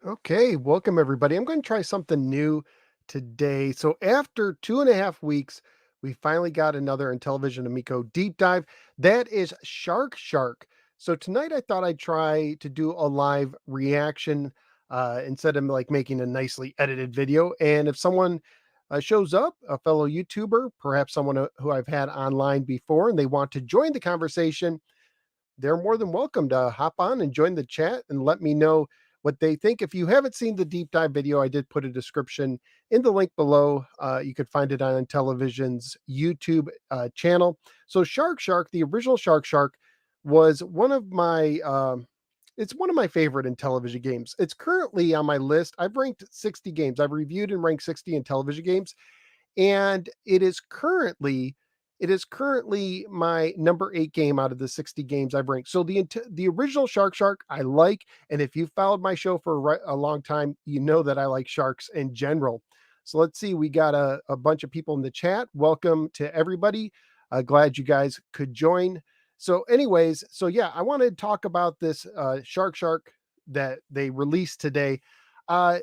Okay, welcome everybody. I'm going to try something new today. So, after 2.5 weeks, we finally got another Intellivision Amico deep dive. That is Shark. So, tonight I thought I'd try to do a live reaction instead of like making a nicely edited video. And if someone shows up, a fellow YouTuber, perhaps someone who I've had online before, and they want to join the conversation, they're more than welcome to hop on and join the chat and let me know what they think. If you haven't seen the deep dive video, I did put a description in the link below. You could find it on Intellivision's YouTube channel. So Shark, the original Shark was one of my it's one of my favorite Intellivision games. It's currently on my list. I've ranked 60 games. I've reviewed and ranked 60 Intellivision games, and it is currently my number 8 game out of the 60 games I've ranked. So the original Shark I like, and if you followed my show for a long time, you know that I like sharks in general. So let's see, we got a bunch of people in the chat. Welcome to everybody. Glad you guys could join. So anyways, so yeah, I wanted to talk about this Shark that they released today. Uh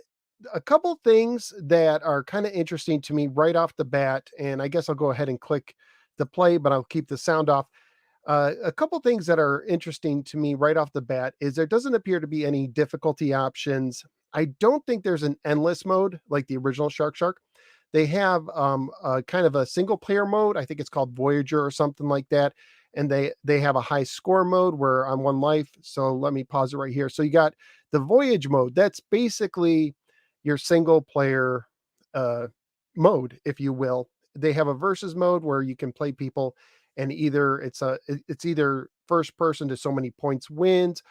a couple things that are kind of interesting to me right off the bat, and I guess I'll go ahead and click the play, but I'll keep the sound off. A couple things that are interesting to me right off the bat is there doesn't appear to be any difficulty options. I don't think there's an endless mode like the original Shark. They have a kind of a single player mode. I think it's called Voyager or something like that. And they have a high score mode where I'm one life. So let me pause it right here. So you got the Voyage mode. That's basically your single player uh, mode, if you will. They have a versus mode where you can play people, and it's either first person to so many points wins,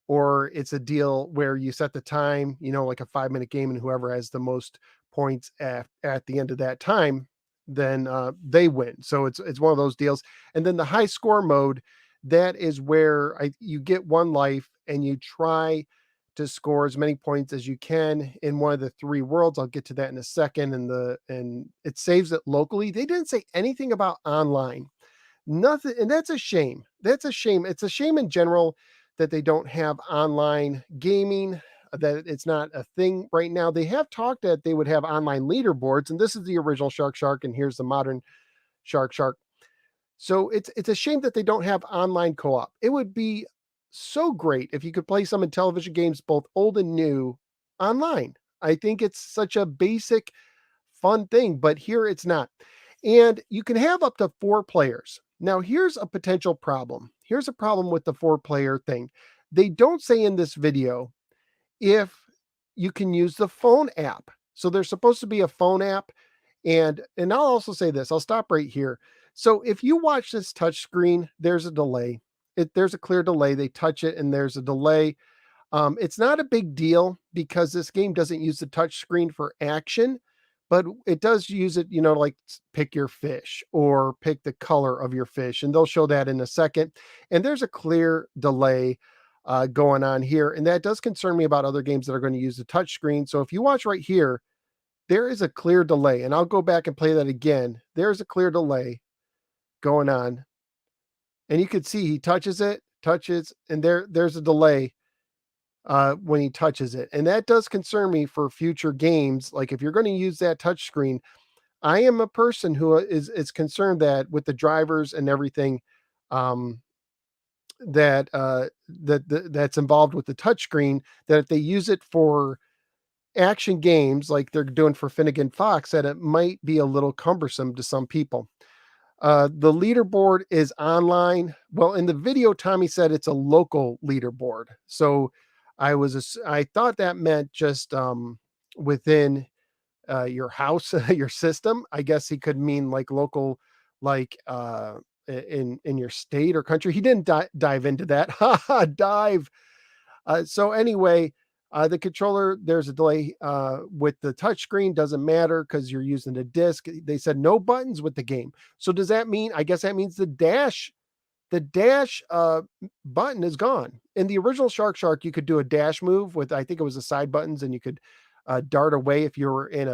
or it's a deal where you set the time, like a 5-minute game, and whoever has the most points at the end of that time, then they win. So it's one of those deals. And then the high score mode, that is where you get one life and you try to score as many points as you can in one of the three worlds. I'll get to that in a second. And it saves it locally. They didn't say anything about online. Nothing, and that's a shame. That's a shame. It's a shame in general that they don't have online gaming, that it's not a thing right now. They have talked that they would have online leaderboards, and this is the original Shark, and here's the modern Shark. So it's a shame that they don't have online co-op. It would be so great if you could play some Intellivision games, both old and new, online. I think it's such a basic, fun thing, but here it's not. And you can have up to 4 players. Now, here's a potential problem. Here's a problem with the 4-player thing. They don't say in this video if you can use the phone app. So there's supposed to be a phone app. And I'll also say this. I'll stop right here. So if you watch this touch screen, there's a delay. There's a clear delay. They touch it and there's a delay. It's not a big deal because this game doesn't use the touch screen for action, but it does use it, like pick your fish or pick the color of your fish. And they'll show that in a second. And there's a clear delay going on here. And that does concern me about other games that are going to use the touch screen. So if you watch right here, there is a clear delay. And I'll go back and play that again. There's a clear delay going on. And you can see he touches, and there's a delay when he touches it. And that does concern me for future games. Like if you're going to use that touch screen, I am a person who is concerned that with the drivers and everything, um, that's involved with the touch screen, that if they use it for action games like they're doing for Finnegan Fox, that it might be a little cumbersome to some people. The leaderboard is online. Well, in the video, Tommy said it's a local leaderboard. So I thought that meant just within your house, your system. I guess he could mean like local, like in your state or country. He didn't dive into that. Dive. So anyway, the controller, there's a delay with the touchscreen. Doesn't matter because you're using a disc. They said no buttons with the game. So does that mean? I guess that means the dash button is gone. In the original Shark, you could do a dash move with, I think it was the side buttons, and you could dart away if you were in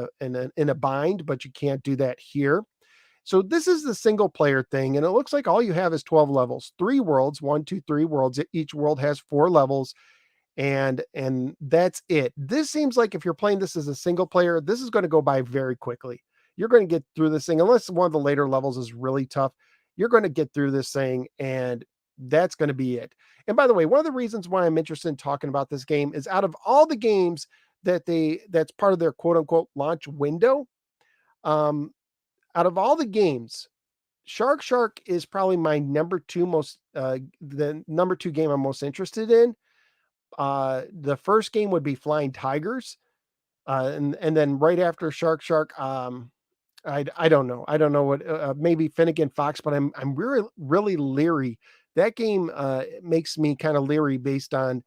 a bind, but you can't do that here. So this is the single player thing, and it looks like all you have is 12 levels, 3 worlds, 1, 2, 3 worlds. Each world has 4 levels, and that's it. This seems like if you're playing this as a single player, this is going to go by very quickly. You're going to get through this thing unless one of the later levels is really tough. You're going to get through this thing, and that's going to be it. And by the way, one of the reasons why I'm interested in talking about this game is out of all the games that's part of their quote unquote launch window, um, out of all the games, Shark is probably my number two most the number two game I'm most interested in. The first game would be Flying Tigers, and then right after Shark, I don't know. I don't know what maybe Finnegan Fox, but I'm really leery. That game makes me kind of leery based on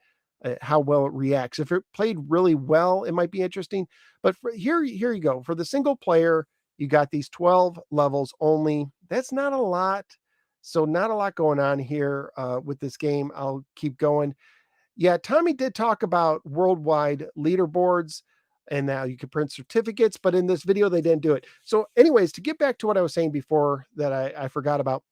how well it reacts. If it played really well, it might be interesting. But here you go. For the single player, you got these 12 levels only. That's not a lot. So not a lot going on here with this game. I'll keep going. Yeah, Tommy did talk about worldwide leaderboards and now you can print certificates, but in this video, they didn't do it. So anyways, to get back to what I was saying before that I forgot about.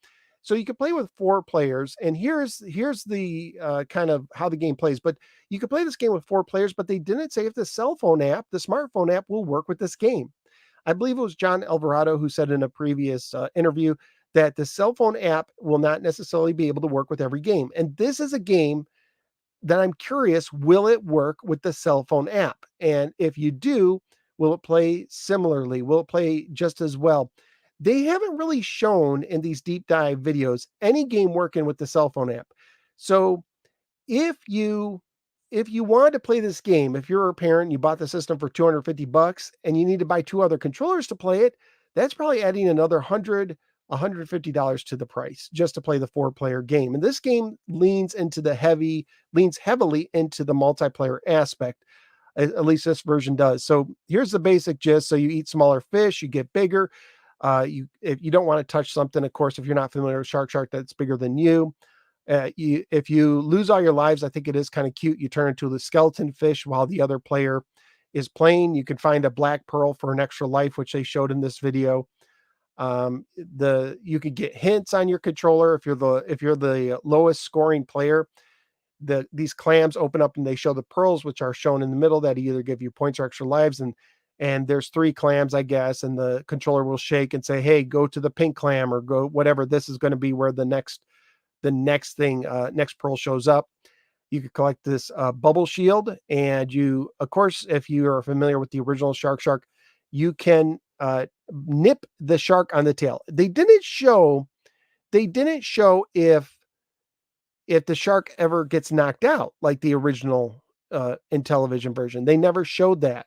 So you can play with 4 players, and here's the kind of how the game plays. But you can play this game with 4 players, but they didn't say if the cell phone app, the smartphone app, will work with this game. I believe it was John Alvarado who said in a previous interview that the cell phone app will not necessarily be able to work with every game. And this is a game then I'm curious, will it work with the cell phone app? And if you do, will it play similarly? Will it play just as well? They haven't really shown in these deep dive videos any game working with the cell phone app. So if you if you wanted to play this game, if you're a parent, you bought the system for 250 bucks and you need to buy 2 other controllers to play it, that's probably adding another 150 dollars to the price just to play the 4-player game. And this game leans heavily into the multiplayer aspect. At least this version does. So here's the basic gist. So you eat smaller fish, you get bigger. If you don't want to touch something, of course, if you're not familiar with Shark that's bigger than you, if you lose all your lives, I think it is kind of cute. You turn into the skeleton fish while the other player is playing. You can find a black pearl for an extra life, which they showed in this video. You could get hints on your controller if you're the lowest scoring player. These clams open up and they show the pearls, which are shown in the middle, that either give you points or extra lives. And there's 3 clams, I guess, and the controller will shake and say, "Hey, go to the pink clam or go whatever. This is going to be where the next pearl shows up." You could collect this bubble shield, and you, of course, if you are familiar with the original Shark, you can nip the shark on the tail. They didn't show if the shark ever gets knocked out like the original Intellivision version. They never showed that.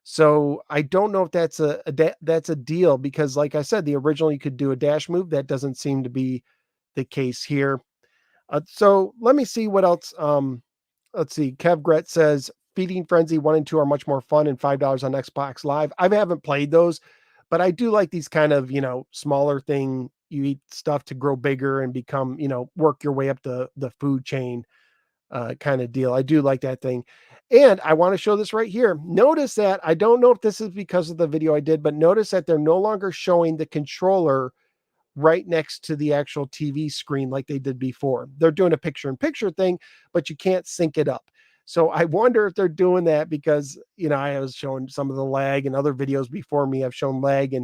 So I don't know if that's a deal because, like I said, the original you could do a dash move. That doesn't seem to be the case here. So let me see what else. Let's see. Kev Gret says Feeding Frenzy 1 and 2 are much more fun and $5 on Xbox Live. I haven't played those, but I do like these kind of, smaller thing. You eat stuff to grow bigger and become, work your way up the food chain kind of deal. I do like that thing. And I want to show this right here. Notice that I don't know if this is because of the video I did, but notice that they're no longer showing the controller right next to the actual TV screen like they did before. They're doing a picture-in-picture thing, but you can't sync it up. So I wonder if they're doing that because, I was showing some of the lag and other videos before me have shown lag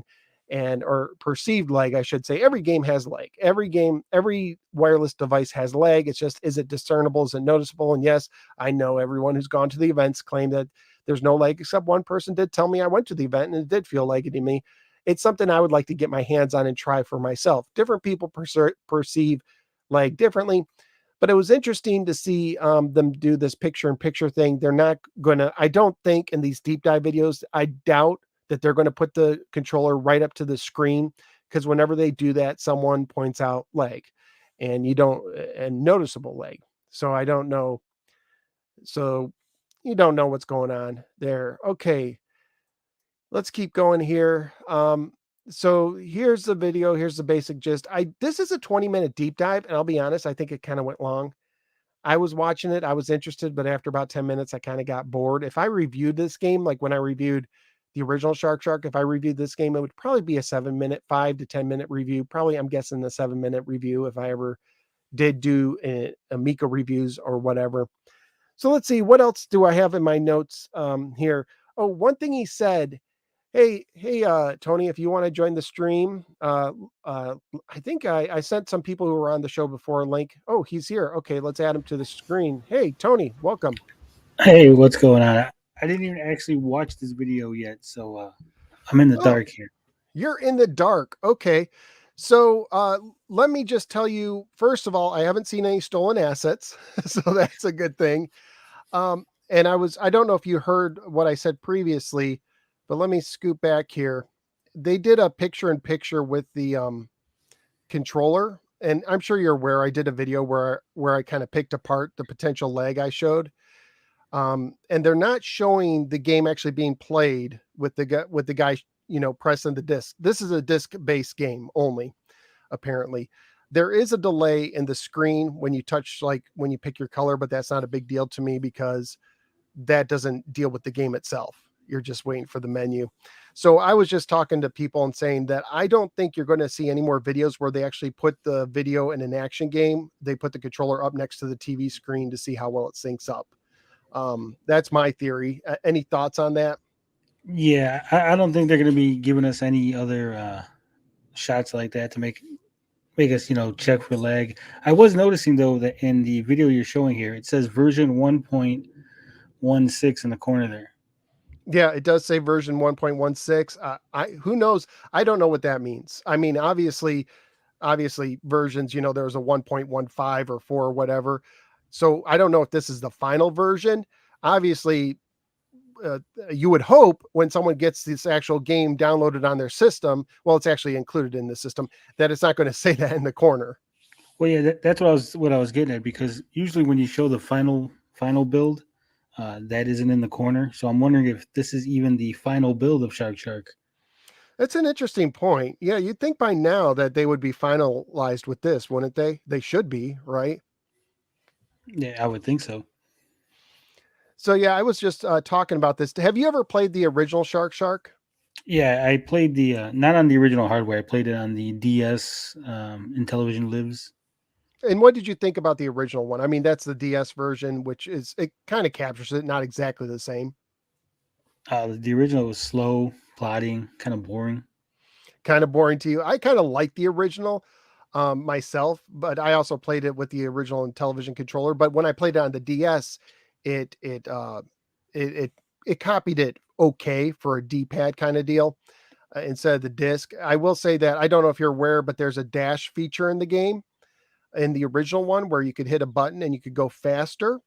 or perceived lag, I should say. Every game has lag. Every wireless device has lag. It's just, is it discernible? Is it noticeable? And yes, I know everyone who's gone to the events claim that there's no lag, except one person did tell me I went to the event and it did feel laggy to me. It's something I would like to get my hands on and try for myself. Different people perceive lag differently, but it was interesting to see them do this picture-in-picture thing. They're not going to, I don't think in these deep dive videos, I doubt that they're going to put the controller right up to the screen because whenever they do that, someone points out lag and noticeable lag. So I don't know. So you don't know what's going on there. Okay. Let's keep going here. So here's the video. Here's the basic gist. This is a 20-minute deep dive, and I'll be honest, I think it kind of went long. I was watching it, I was interested, but after about 10 minutes, I kind of got bored. If I reviewed this game, like when I reviewed the original Shark, if I reviewed this game, it would probably be a 7-minute, 5 to 10-minute review. Probably, I'm guessing the 7-minute review if I ever did do Amico reviews or whatever. So let's see, what else do I have in my notes here? Oh, one thing he said, hey, Tony, if you want to join the stream, I think I sent some people who were on the show before a link. Oh, he's here. Okay, let's add him to the screen. Hey, Tony, welcome. Hey, what's going on? I didn't even actually watch this video yet, so I'm in the Oh, dark here. you're in the dark. Okay. So let me just tell you, first of all, I haven't seen any stolen assets. So that's a good thing. And I don't know if you heard what I said previously, but let me scoot back here. They did a picture in picture with the controller. And I'm sure you're aware I did a video where I kind of picked apart the potential lag I showed. And they're not showing the game actually being played with the guy, pressing the disc. This is a disc-based game only, apparently. There is a delay in the screen when you touch, like when you pick your color, but that's not a big deal to me because that doesn't deal with the game itself. You're just waiting for the menu. So I was just talking to people and saying that I don't think you're going to see any more videos where they actually put the video in an action game. They put the controller up next to the TV screen to see how well it syncs up. That's my theory. Any thoughts on that? Yeah, I don't think they're going to be giving us any other shots like that to make us, check for lag. I was noticing though that in the video you're showing here, it says version 1.16 in the corner there. Yeah, it does say version 1.16. I who knows? I don't know what that means. I mean, obviously versions, there's a 1.15 or 4 or whatever. So I don't know if this is the final version. Obviously, you would hope when someone gets this actual game downloaded on their system, well, it's actually included in the system, that it's not going to say that in the corner. Well, yeah, that's what I was getting at because usually when you show the final build, that isn't in the corner. So I'm wondering if this is even the final build of Shark Shark. That's an interesting point. Yeah, you'd think by now that they would be finalized with this, wouldn't they? They should be, right? Yeah, I would think so. So yeah, I was just talking about this. Have you ever played the original Shark Shark? Yeah, I played the not on the original hardware. I played it on the DS. Intellivision lives. And what did you think about the original one? I mean, that's the DS version, which is it kind of captures it, not exactly the same. The original was slow, plodding, kind of boring. Kind of boring to you. I kind of like the original myself, but I also played it with the original Intellivision controller. But when I played it on the DS, it it uh it it, it copied it okay for a D-pad kind of deal instead of the disc. I will say that I don't know if you're aware, but there's a dash feature in the game in the original one where you could hit a button and you could go faster.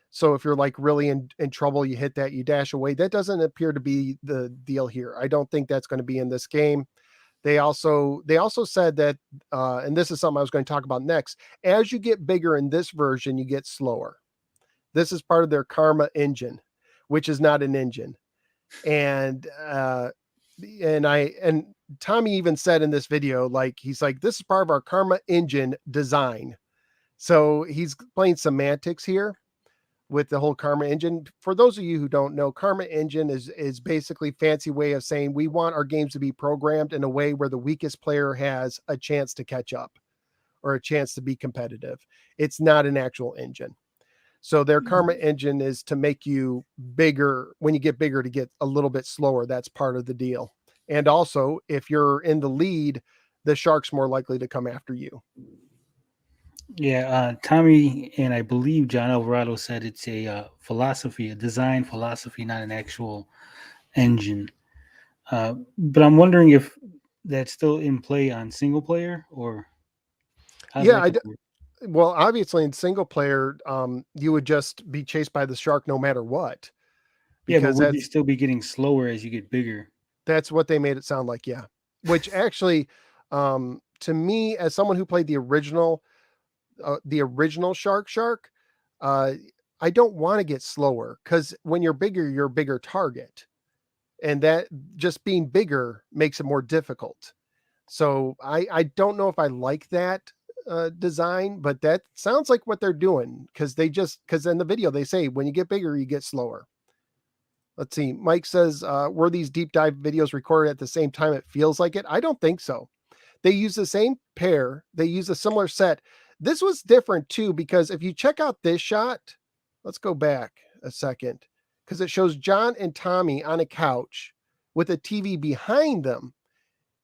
So if you're like really in trouble, you hit that, you dash away. That doesn't appear to be the deal here. I don't think that's going to be in this game. They also said that, and this is something I was going to talk about next. As you get bigger in this version, you get slower. This is part of their Karma engine, which is not an engine. And and Tommy even said in this video, like he's like, this is part of our Karma engine design. So he's playing semantics here with the whole Karma engine. For those of you who don't know, Karma engine is basically fancy way of saying we want our games to be programmed in a way where the weakest player has a chance to catch up or a chance to be competitive. It's not an actual engine. So their Karma engine is to make you bigger. When you get bigger, to get a little bit slower. That's part of the deal. And also, if you're in the lead, the shark's more likely to come after you. Yeah, Tommy and I believe John Alvarado said it's a philosophy, a design philosophy, not an actual engine. But I'm wondering if that's still in play on single player or how's Yeah, that going to work? well, obviously in single player, you would just be chased by the shark no matter what, Yeah, but because would you still be getting slower as you get bigger? that's what they made it sound like. Yeah, which actually, to me, as someone who played the original Shark Shark, uh, I don't want to get slower because when you're bigger, you're a bigger target, and that just being bigger makes it more difficult. So I don't know if I like that design, but that sounds like what they're doing because in the video they say when you get bigger, you get slower. Let's see. Mike says, were these deep dive videos recorded at the same time? It feels like it. I don't think so. They use the same pair. They use a similar set. This was different too, because if you check out this shot, Let's go back a second because it shows John and Tommy on a couch with a TV behind them.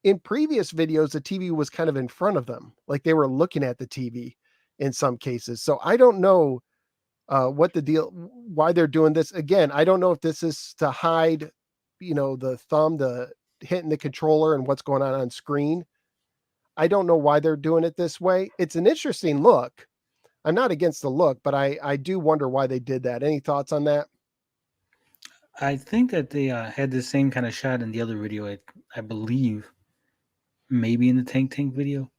In previous videos, the TV was kind of in front of them, like they were looking at the TV in some cases. So I don't know what the deal, why they're doing this. Again, I don't know if this is to hide, the thumb, the hitting the controller and what's going on screen. I don't know why they're doing it this way. It's an interesting look. I'm not against the look, but I do wonder why they did that. Any thoughts on that? I think that they had the same kind of shot in the other video. I believe maybe in the Tank Tank video.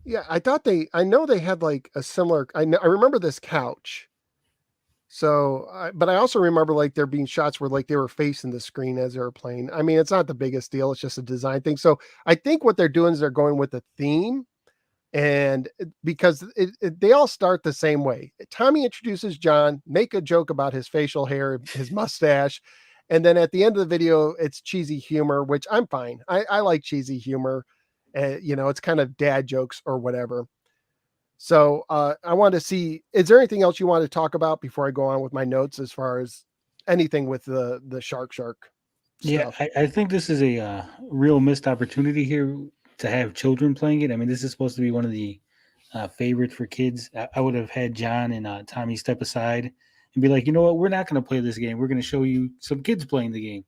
Yeah, I know they had like a similar, I remember this couch. So, but I also remember like there being shots where like they were facing the screen as they were playing. I mean, it's not the biggest deal. It's just a design thing. So I think what they're doing is they're going with the theme, and because they all start the same way. Tommy introduces John, make a joke about his facial hair, his mustache, and then at the end of the video, it's cheesy humor, which I'm fine. I like cheesy humor. It's kind of dad jokes or whatever. So I want to see, is there anything else you want to talk about before I go on with my notes as far as anything with the shark Yeah, stuff? I think this is a real missed opportunity here to have children playing it. I mean, this is supposed to be one of the favorites for kids. I would have had John and Tommy step aside and be like, you know what, we're not going to play this game. We're going to show you some kids playing the game.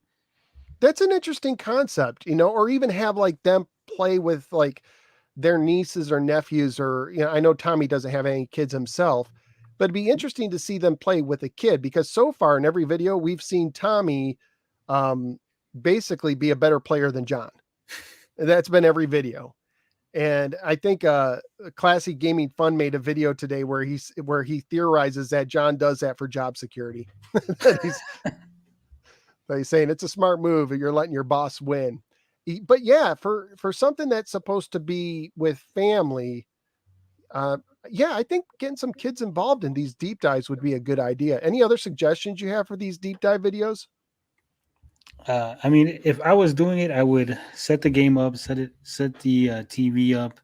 That's an interesting concept, or even have like them play with like their nieces or nephews, or, I know Tommy doesn't have any kids himself, but it'd be interesting to see them play with a kid because so far in every video we've seen Tommy um, basically be a better player than John. That's been every video. And I think Classy Gaming Fun made a video today where he theorizes that John does that for job security. that he's saying it's a smart move. You're letting your boss win. But yeah, for something that's supposed to be with family, yeah, I think getting some kids involved in these deep dives would be a good idea. Any other suggestions you have for these deep dive videos? I mean, if I was doing it, I would set the game up, set the TV up,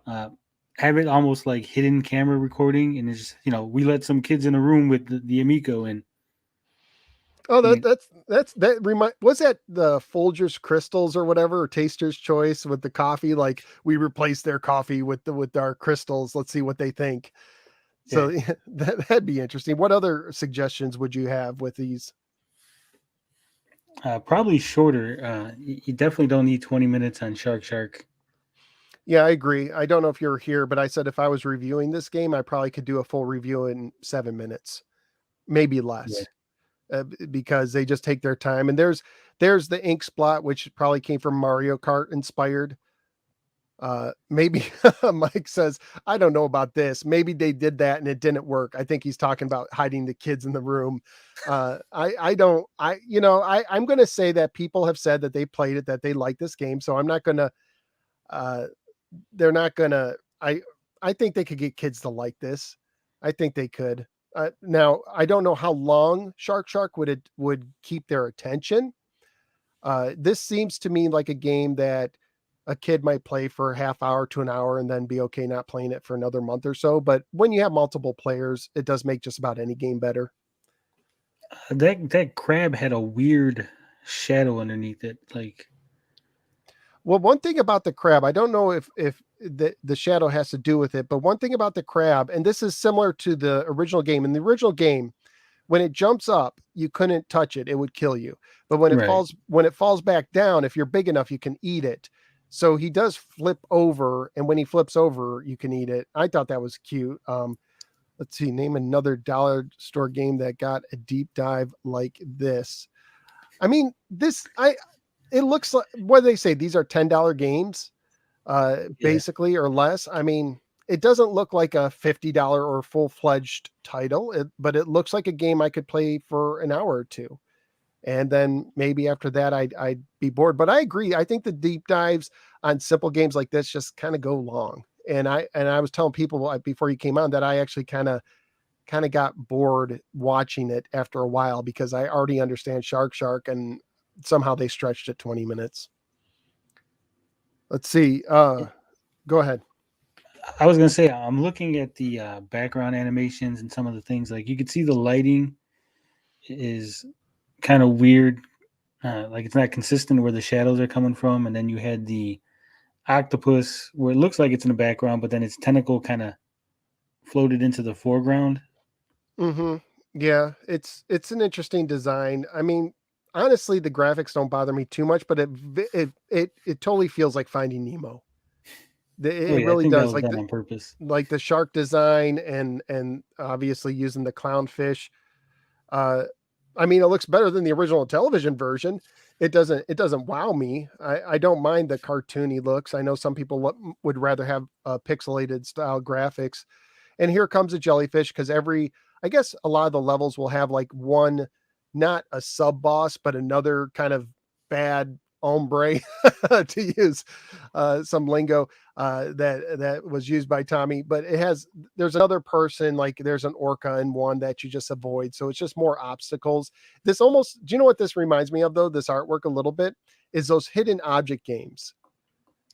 uh, have it almost like hidden camera recording, and it's we let some kids in a room with the Amico, and Oh, I mean, was that the Folgers crystals or whatever, or Taster's Choice with the coffee? Like we replaced their coffee with our crystals. Let's see what they think. yeah, So that'd be interesting. What other suggestions would you have with these? probably shorter. You definitely don't need 20 minutes on Shark. Yeah, I agree. I don't know if you're here, but I said if I was reviewing this game, I probably could do a full review in 7 minutes, maybe Yeah. less, because they just take their time. And there's the ink spot, which probably came from Mario Kart inspired. Maybe Mike says, I don't know about this. Maybe they did that and it didn't work. I think he's talking about hiding the kids in the room. I don't, I'm going to say that people have said that they played it, that they like this game. So I'm not going to, uh, they're not going to, I think they could get kids to like this. I think they could. Now I don't know how long Shark would keep their attention. This seems to me like a game that a kid might play for a half hour to an hour and then be okay not playing it for another month or so. But when you have multiple players, it does make just about any game better. That crab had a weird shadow underneath it. Like, Well, one thing about the crab, I don't know if the shadow has to do with it, but one thing about the crab, and this is similar to the original game. In the original game, when it jumps up, you couldn't touch it; it would kill you. But right. when it falls back down, if you're big enough, you can eat it. So he does flip over, and when he flips over, you can eat it. I thought that was cute. Let's see, name another dollar store game that got a deep dive like this. I mean, it looks like, what do they say? These are $10 games, Yeah. basically, or less. I mean, it doesn't look like a $50 or full-fledged title, but it looks like a game I could play for an hour or two. And then maybe after that, I'd be bored. But I agree. I think the deep dives on simple games like this just kind of go long. And I was telling people before you came on that I actually kind of got bored watching it after a while because I already understand Shark, and somehow they stretched it 20 minutes. Let's see. Go ahead. I was gonna say I'm looking at the background animations and some of the things. Like you could see the lighting is kind of weird. Like it's not consistent where the shadows are coming from, and then you had the octopus where it looks like it's in the background, but then its tentacle kind of floated into the foreground. Hmm. Yeah, it's an interesting design. I mean, honestly, the graphics don't bother me too much, but it totally feels like Finding Nemo. Oh It yeah, I really think that does. was done on purpose. Like the shark design and obviously using the clownfish. Uh, I mean, it looks better than the original television version. It doesn't wow me. I don't mind the cartoony looks. I know some people would rather have pixelated style graphics. And here comes a jellyfish because I guess a lot of the levels will have like one, not a sub boss, but another kind of bad hombre to use some lingo that was used by Tommy. But there's another person, like there's an orca in one that you just avoid. So it's just more obstacles. Do you know what this reminds me of though? This artwork a little bit is those hidden object games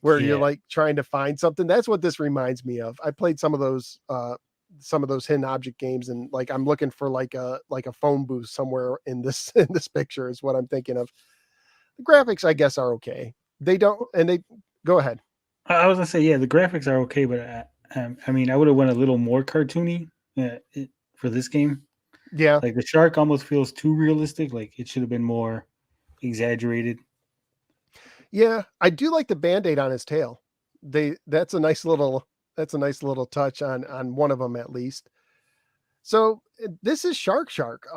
where you're Yeah. like trying to find something. That's what this reminds me of. I played some of those hidden object games and like I'm looking for like a phone booth somewhere in this in this picture is what I'm thinking of. The graphics I guess are okay. They don't and they Go ahead. I was gonna say yeah, the graphics are okay, but I mean, I would have went a little more cartoony for this game. Yeah. Like the shark almost feels too realistic. Like it should have been more exaggerated. Yeah, I do like the band-aid on his tail. They that's a nice little touch on one of them at least. So this is Shark Shark.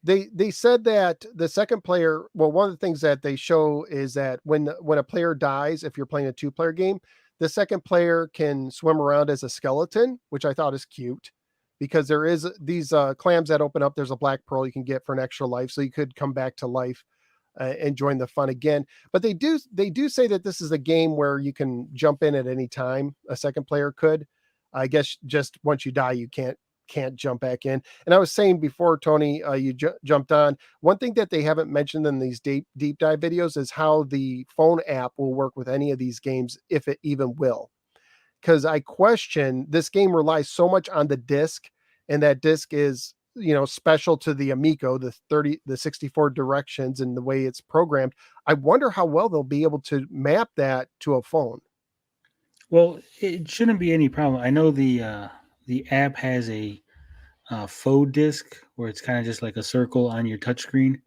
They said that the second player. Well, one of the things that they show is that when a player dies, if you're playing a two-player game, the second player can swim around as a skeleton, which I thought is cute because there is these clams that open up. There's a black pearl you can get for an extra life, so you could come back to life and join the fun again. But they do say that this is a game where you can jump in at any time. A second player could. I guess just once you die, you can't jump back in. And I was saying before, Tony, you jumped on. One thing that they haven't mentioned in these deep dive videos is how the phone app will work with any of these games, if it even will. Because I question this game relies so much on the disc, and that disc is special to the Amico, the 64 directions and the way it's programmed. I wonder how well they'll be able to map that to a phone. Well, it shouldn't be any problem. I know the app has a faux disc where it's kind of just like a circle on your touchscreen,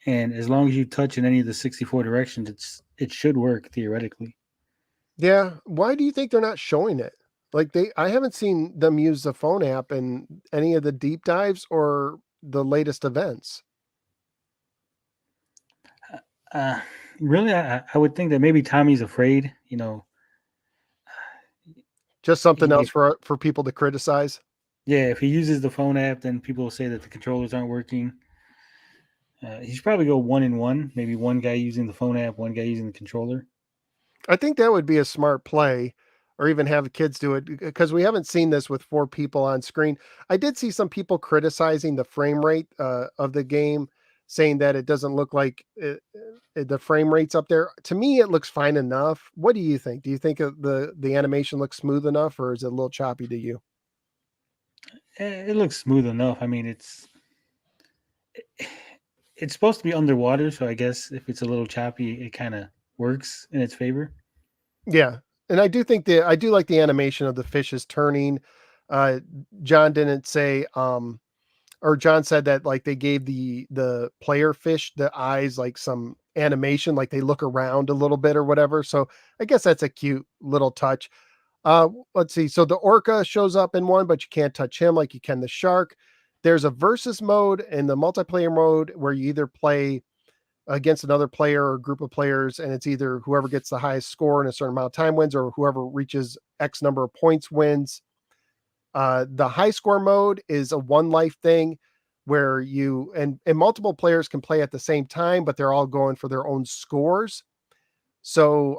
and as long as you touch in any of the 64 directions, it should work theoretically. Yeah, why do you think they're not showing it? Like I haven't seen them use the phone app in any of the deep dives or the latest events. Uh, really, I would think that maybe Tommy's afraid. You know, Just something else if, for people to criticize. yeah, if he uses the phone app, then people will say that the controllers aren't working. He should probably go one in one. Maybe one guy using the phone app, one guy using the controller. I think that would be a smart play, or even have the kids do it because we haven't seen this with four people on screen. I did see some people criticizing the frame rate of the game, saying that it doesn't look like the frame rate's up there. To me, it looks fine enough. What do you think? Do you think the animation looks smooth enough, or is it a little choppy to you? It looks smooth enough. I mean, it's supposed to be underwater, so I guess if it's a little choppy, it kind of works in its favor. Yeah, and I do like the animation of the fishes turning. Uh, John didn't say, or John said that like they gave the player fish the eyes like some animation, like they look around a little bit or whatever. So I guess that's a cute little touch. Let's see. So the orca shows up in one, but you can't touch him like you can the shark. There's a versus mode and the multiplayer mode where you either play against another player or group of players, and it's either whoever gets the highest score in a certain amount of time wins, or whoever reaches X number of points wins. The high score mode is a one life thing where and multiple players can play at the same time, but they're all going for their own scores. So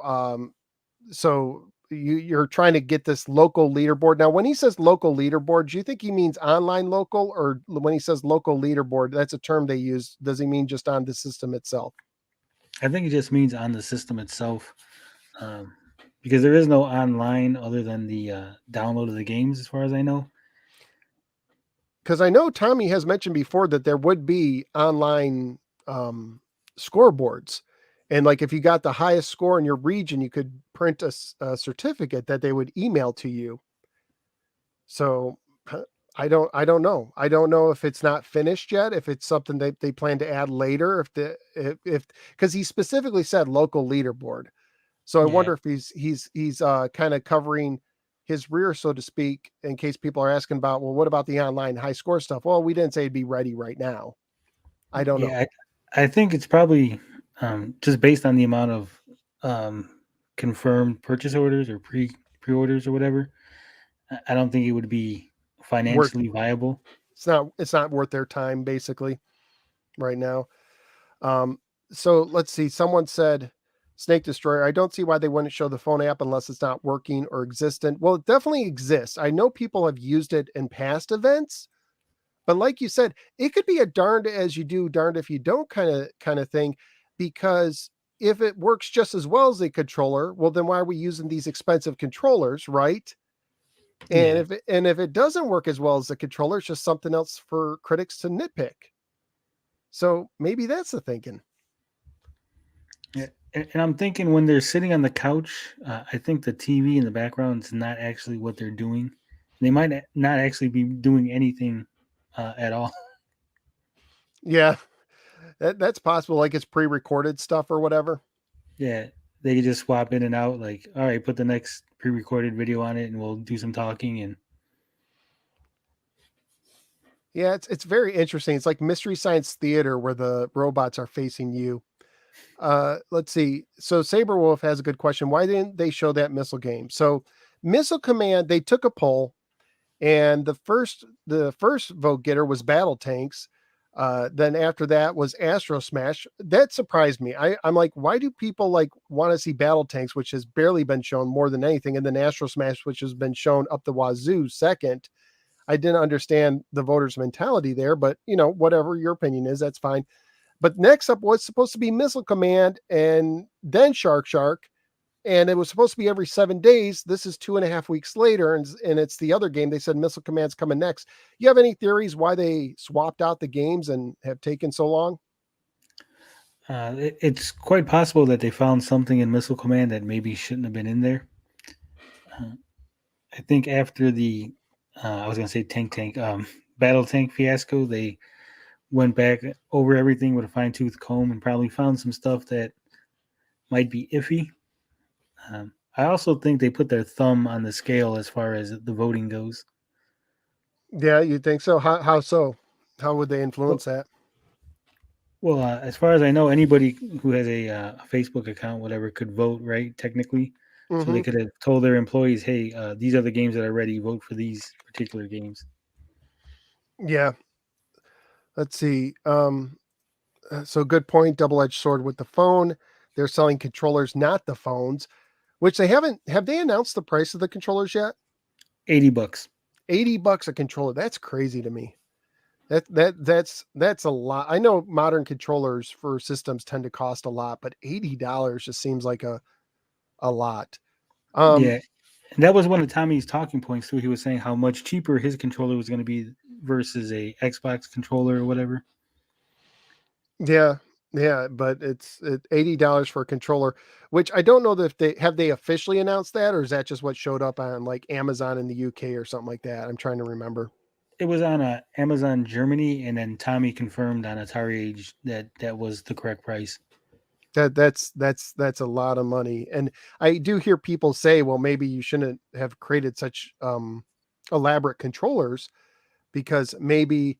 you're trying to get this local leaderboard. Now, when he says local leaderboard, do you think he means online local, or when he says local leaderboard, that's a term they use? Does he mean just on the system itself? I think it just means on the system itself. Um, because there is no online other than the download of the games, as far as I know. Because I know Tommy has mentioned before that there would be online scoreboards. And like if you got the highest score in your region, you could print a certificate that they would email to you. So I don't know. I don't know if it's not finished yet, if it's something that they plan to add later, if because he specifically said local leaderboard. So I Yeah, wonder if he's kind of covering his rear, so to speak, in case people are asking about, well, what about the online high score stuff? Well, we didn't say it'd be ready right now. I don't know. yeah. I think it's probably just based on the amount of um, confirmed purchase orders or pre orders or whatever. I don't think it would be Worth financially viable. it's not worth their time basically right now. Um, so let's see. Someone said Snake Destroyer. I don't see why they wouldn't show the phone app unless it's not working or existent. Well, it definitely exists. I know people have used it in past events, but like you said, it could be a darned as you do, darned if you don't kind of thing, because if it works just as well as a controller, well, then why are we using these expensive controllers, right? And Yeah. if it doesn't work as well as the controller, it's just something else for critics to nitpick. So maybe that's the thinking. Yeah, and I'm thinking when they're sitting on the couch, I think the TV in the background is not actually what they're doing. They might not actually be doing anything at all. Yeah, that's possible. Like it's pre-recorded stuff or whatever. Yeah, they could just swap in and out. Like, all right, put the next pre-recorded video on it, and we'll do some talking. And Yeah, it's very interesting. It's like Mystery Science Theater where the robots are facing you. Let's see. So Saberwolf has a good question. Why didn't they show that missile game? So Missile Command, they took a poll, and the first vote getter was Battle Tanks. Then after that was Astro Smash. That surprised me. I'm like, why do people like want to see Battle Tanks, which has barely been shown more than anything, and then Astro Smash, which has been shown up the wazoo second. I didn't understand the voters' mentality there, but whatever your opinion is, that's fine. But next up was supposed to be Missile Command and then Shark Shark. And it was supposed to be every 7 days. This is 2.5 weeks later, and it's the other game. They said Missile Command's coming next. You have any theories why they swapped out the games and have taken so long? it's quite possible that they found something in Missile Command that maybe shouldn't have been in there. Uh, I think after the, I was going to say Battle Tank fiasco, they went back over everything with a fine tooth comb and probably found some stuff that might be iffy. I also think they put their thumb on the scale as far as the voting goes. Yeah, you think so? How so? How would they Well, influence that? as far as I know, anybody who has a Facebook account, whatever, could vote, right? Technically, so Hmm. they could have told their employees, "Hey, these are the games that are ready. Vote for these particular games." Yeah. Let's see. So good point. Double-edged sword with the phone. They're selling controllers, not the phones, which they haven't. Have they announced the price of the controllers yet? $80. $80 a controller. That's crazy to me. That's a lot. I know modern controllers for systems tend to cost a lot, but $80 just seems like a lot. Um, Yeah, and that was one of Tommy's talking points too. He was saying how much cheaper his controller was going to be versus a Xbox controller or whatever. yeah, yeah, but it's $80 for a controller, which I don't know that if they officially announced that, or is that just what showed up on like Amazon in the UK or something like that? I'm trying to remember. It was on Amazon Germany, and then Tommy confirmed on Atari Age that that was the correct price. That's a lot of money. And I do hear people say, well, maybe you shouldn't have created such elaborate controllers because maybe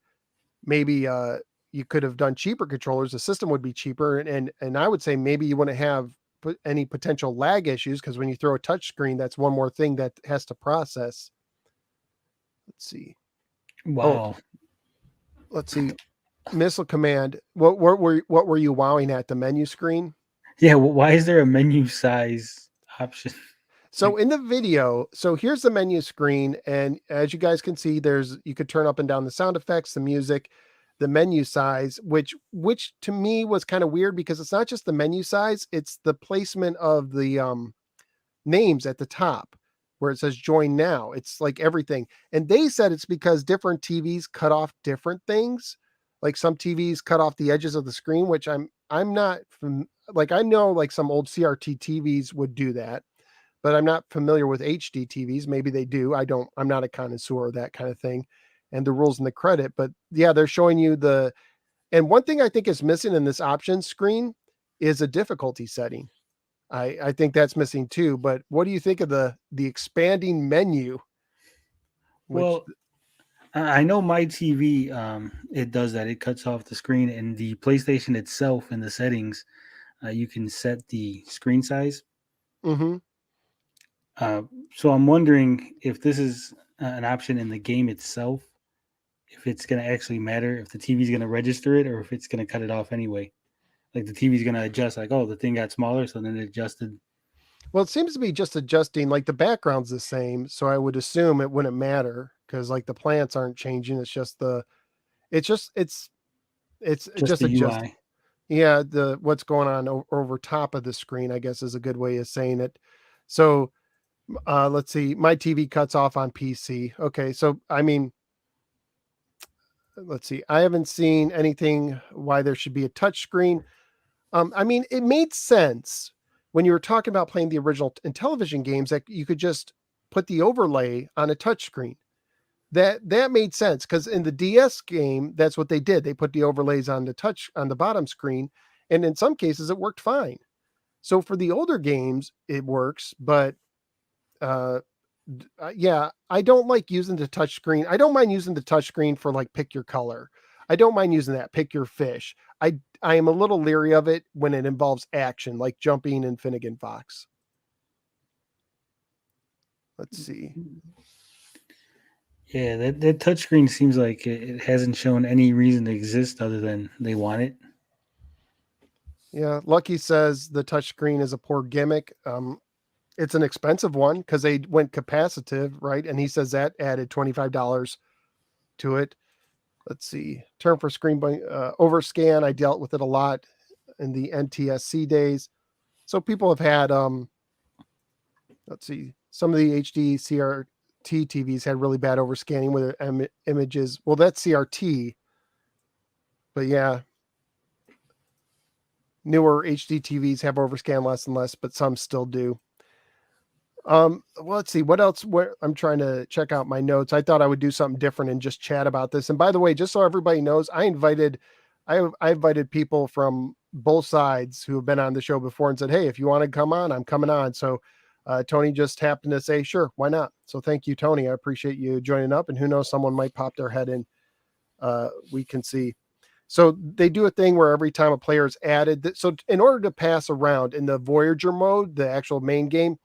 you could have done cheaper controllers. The system would be cheaper, and I would say maybe you wouldn't have put any potential lag issues because when you throw a touch screen, that's one more thing that has to process. Let's see. Oh, Wow. let's see. Missile command. What were you wowing at the menu screen? Yeah. Why is there a menu size option? So Like, in the video, so here's the menu screen, and as you guys can see, you could turn up and down the sound effects, the music, the menu size, which to me was kind of weird because it's not just the menu size, it's the placement of names at the top where it says join now. It's like everything. And they said it's because different TVs cut off different things. Like some TVs cut off the edges of the screen, which I'm not like I know like some old CRT TVs would do that, but I'm not familiar with HD TVs. Maybe they do. I'm not a connoisseur of that kind of thing and the rules and the credit, but yeah, they're showing you and one thing I think is missing in this options screen is a difficulty setting. I think that's missing too. But what do you think of the expanding menu? Which Well, I know my TV, it does that. It cuts off the screen, and the PlayStation itself in the settings, you can set the screen size. mm-hmm. Uh, so I'm wondering if this is an option in the game itself, if it's going to actually matter, if the TV is going to register it, or if it's going to cut it off anyway. Like the TV is going to adjust, like, oh, the thing got smaller, so then it adjusted. Well, it seems to be just adjusting. Like the background's the same, so I would assume it wouldn't matter because like the plants aren't changing. It's just it's Just just the adjusting. UI. Yeah, the what's going on over top of the screen, I guess, is a good way of saying it. So let's see. My TV cuts off on PC. Okay, so I mean, let's see. I haven't seen anything why there should be a touch screen. I mean, it made sense when you were talking about playing the original Intellivision games that you could just put the overlay on a touch screen. That made sense because in the DS game, that's what they did. They put the overlays on the bottom screen, and in some cases, it worked fine. So for the older games, it works, but uh, yeah, I don't like using the touch screen. I don't mind using the touch screen for like pick your color. I don't mind using that, pick your fish. I am a little leery of it when it involves action, like jumping in Finnegan Fox. Let's see. Yeah, that touchscreen seems like it hasn't shown any reason to exist other than they want it. Yeah, Lucky says the touch screen is a poor gimmick. It's an expensive one because they went capacitive, right? And he says that added $25 to it. Let's see. Term for screen overscan. I dealt with it a lot in the NTSC days. So people have had let's see, some of the HD CRT TVs had really bad overscanning with their images. Well, that's CRT, but yeah, newer HD TVs have overscan less and less, but some still do. Well, let's see what else. Where I'm trying to check out my notes. I thought I would do something different and just chat about this. And by the way, just so everybody knows, I invited people from both sides who have been on the show before and said, "Hey, if you want to come on, I'm coming on." So Tony just happened to say, "Sure, why not?" So thank you, Tony. I appreciate you joining up. And who knows, someone might pop their head in. We can see. So they do a thing where every time a player is added, so in order to pass around in the Voyager mode, the actual main game,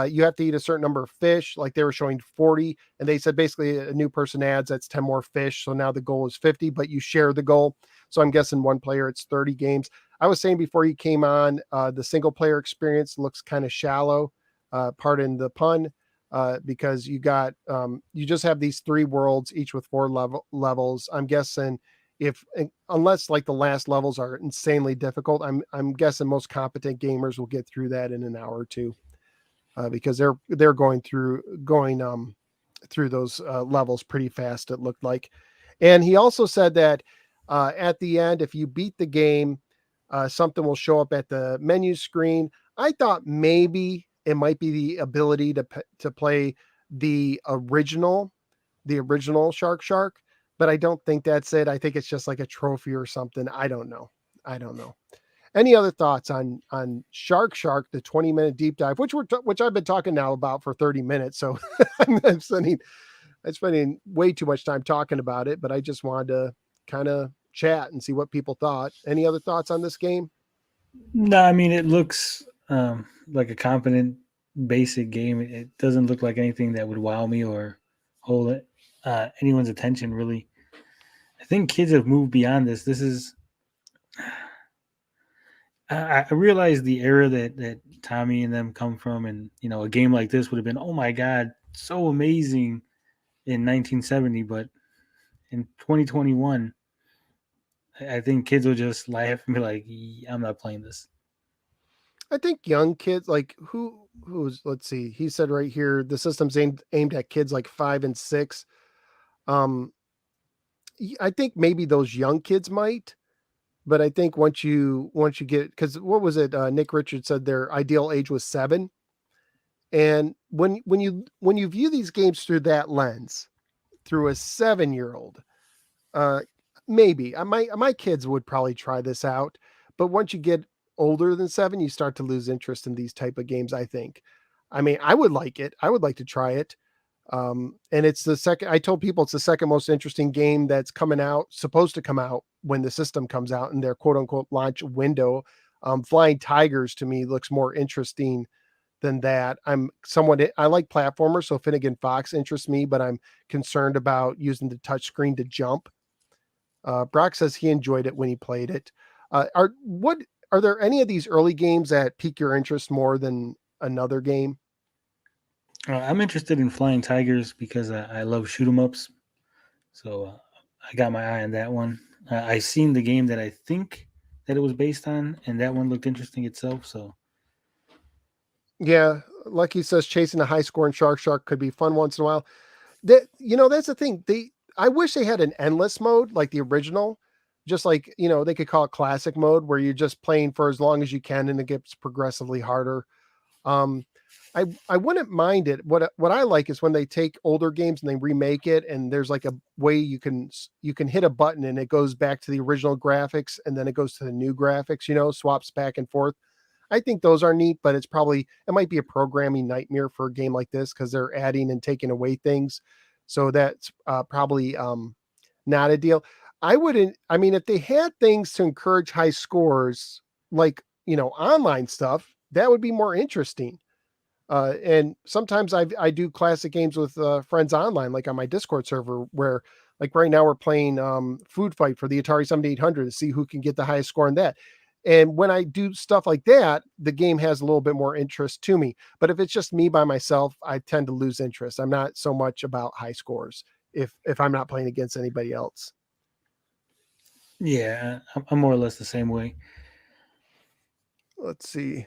you have to eat a certain number of fish. Like they were showing 40, and they said basically a new person adds that's 10 more fish. So now the goal is 50, but you share the goal. So I'm guessing one player, it's 30 games. I was saying before you came on, the single player experience looks kind of shallow, pardon the pun, because you just have these three worlds, each with four levels. I'm guessing unless like the last levels are insanely difficult, I'm guessing most competent gamers will get through that in an hour or two. Because they're going through those levels pretty fast. It looked like, and he also said that at the end, if you beat the game, something will show up at the menu screen. I thought maybe it might be the ability to play the original Shark, but I don't think that's it. I think it's just like a trophy or something. I don't know. I don't know. Any other thoughts on Shark, the 20-minute deep dive, which I've been talking now about for 30 minutes. So I'm spending way too much time talking about it, but I just wanted to kind of chat and see what people thought. Any other thoughts on this game? No, I mean it looks like a competent basic game. It doesn't look like anything that would wow me or hold anyone's attention. Really, I think kids have moved beyond this. This is. I realize the era that Tommy and them come from, and a game like this would have been, oh my god, so amazing in 1970, but in 2021, I think kids will just laugh and be like, I'm not playing this. I think young kids like who's let's see. He said right here the system's aimed at kids like 5 and 6. Um I think maybe those young kids might, but I think once you get cuz what was it Nick Richards said their ideal age was 7. And when you view these games through that lens, through a 7-year-old, uh maybe my kids would probably try this out, but once you get older than 7, you start to lose interest in these type of games, I think. I mean, I would like it. I would like to try it. And it's the second I told people it's the second most interesting game that's coming out, supposed to come out when the system comes out in their quote unquote launch window. Flying Tigers to me looks more interesting than that. I like platformers, so Finnegan Fox interests me, but I'm concerned about using the touch screen to jump. Brock says he enjoyed it when he played it. Are there any of these early games that pique your interest more than another game? I'm interested in Flying Tigers because I love shoot 'em ups. So I got my eye on that one. I seen the game that I think that it was based on, and that one looked interesting itself. So Yeah, like he says, chasing a high score in Shark could be fun once in a while. That's the thing. I wish they had an endless mode like the original. Just like, they could call it classic mode where you're just playing for as long as you can and it gets progressively harder. Um, I wouldn't mind it. What I like is when they take older games and they remake it, and there's like a way you can hit a button and it goes back to the original graphics, and then it goes to the new graphics. Swaps back and forth. I think those are neat, but it might be a programming nightmare for a game like this because they're adding and taking away things. So that's probably not a deal. I wouldn't. I mean, if they had things to encourage high scores, like online stuff, that would be more interesting. And sometimes I do classic games with friends online, like on my Discord server, where like right now we're playing Food Fight for the Atari 7800 to see who can get the highest score in that. And when I do stuff like that, the game has a little bit more interest to me. But if it's just me by myself, I tend to lose interest. I'm not so much about high scores if I'm not playing against anybody else. yeah, I'm more or less the same way. Let's see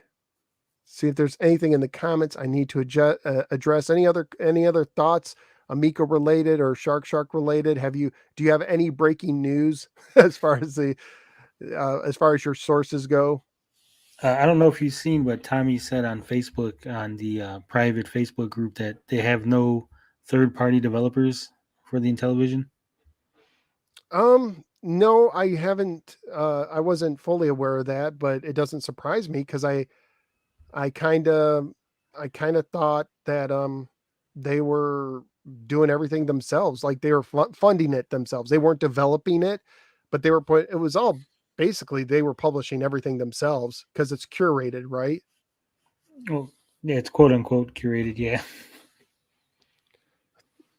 if there's anything in the comments I need to address. Any other thoughts, Amico related or Shark related? Do you have any breaking news as far as your sources go? I don't know if you've seen what Tommy said on Facebook on the private Facebook group that they have no third-party developers for the Intellivision. No, I haven't. I wasn't fully aware of that, but it doesn't surprise me because I kind of I kind of thought that they were doing everything themselves, like they were funding it themselves. They weren't developing it, but it was all basically they were publishing everything themselves because it's curated, right? Well, yeah, it's quote unquote curated. Yeah,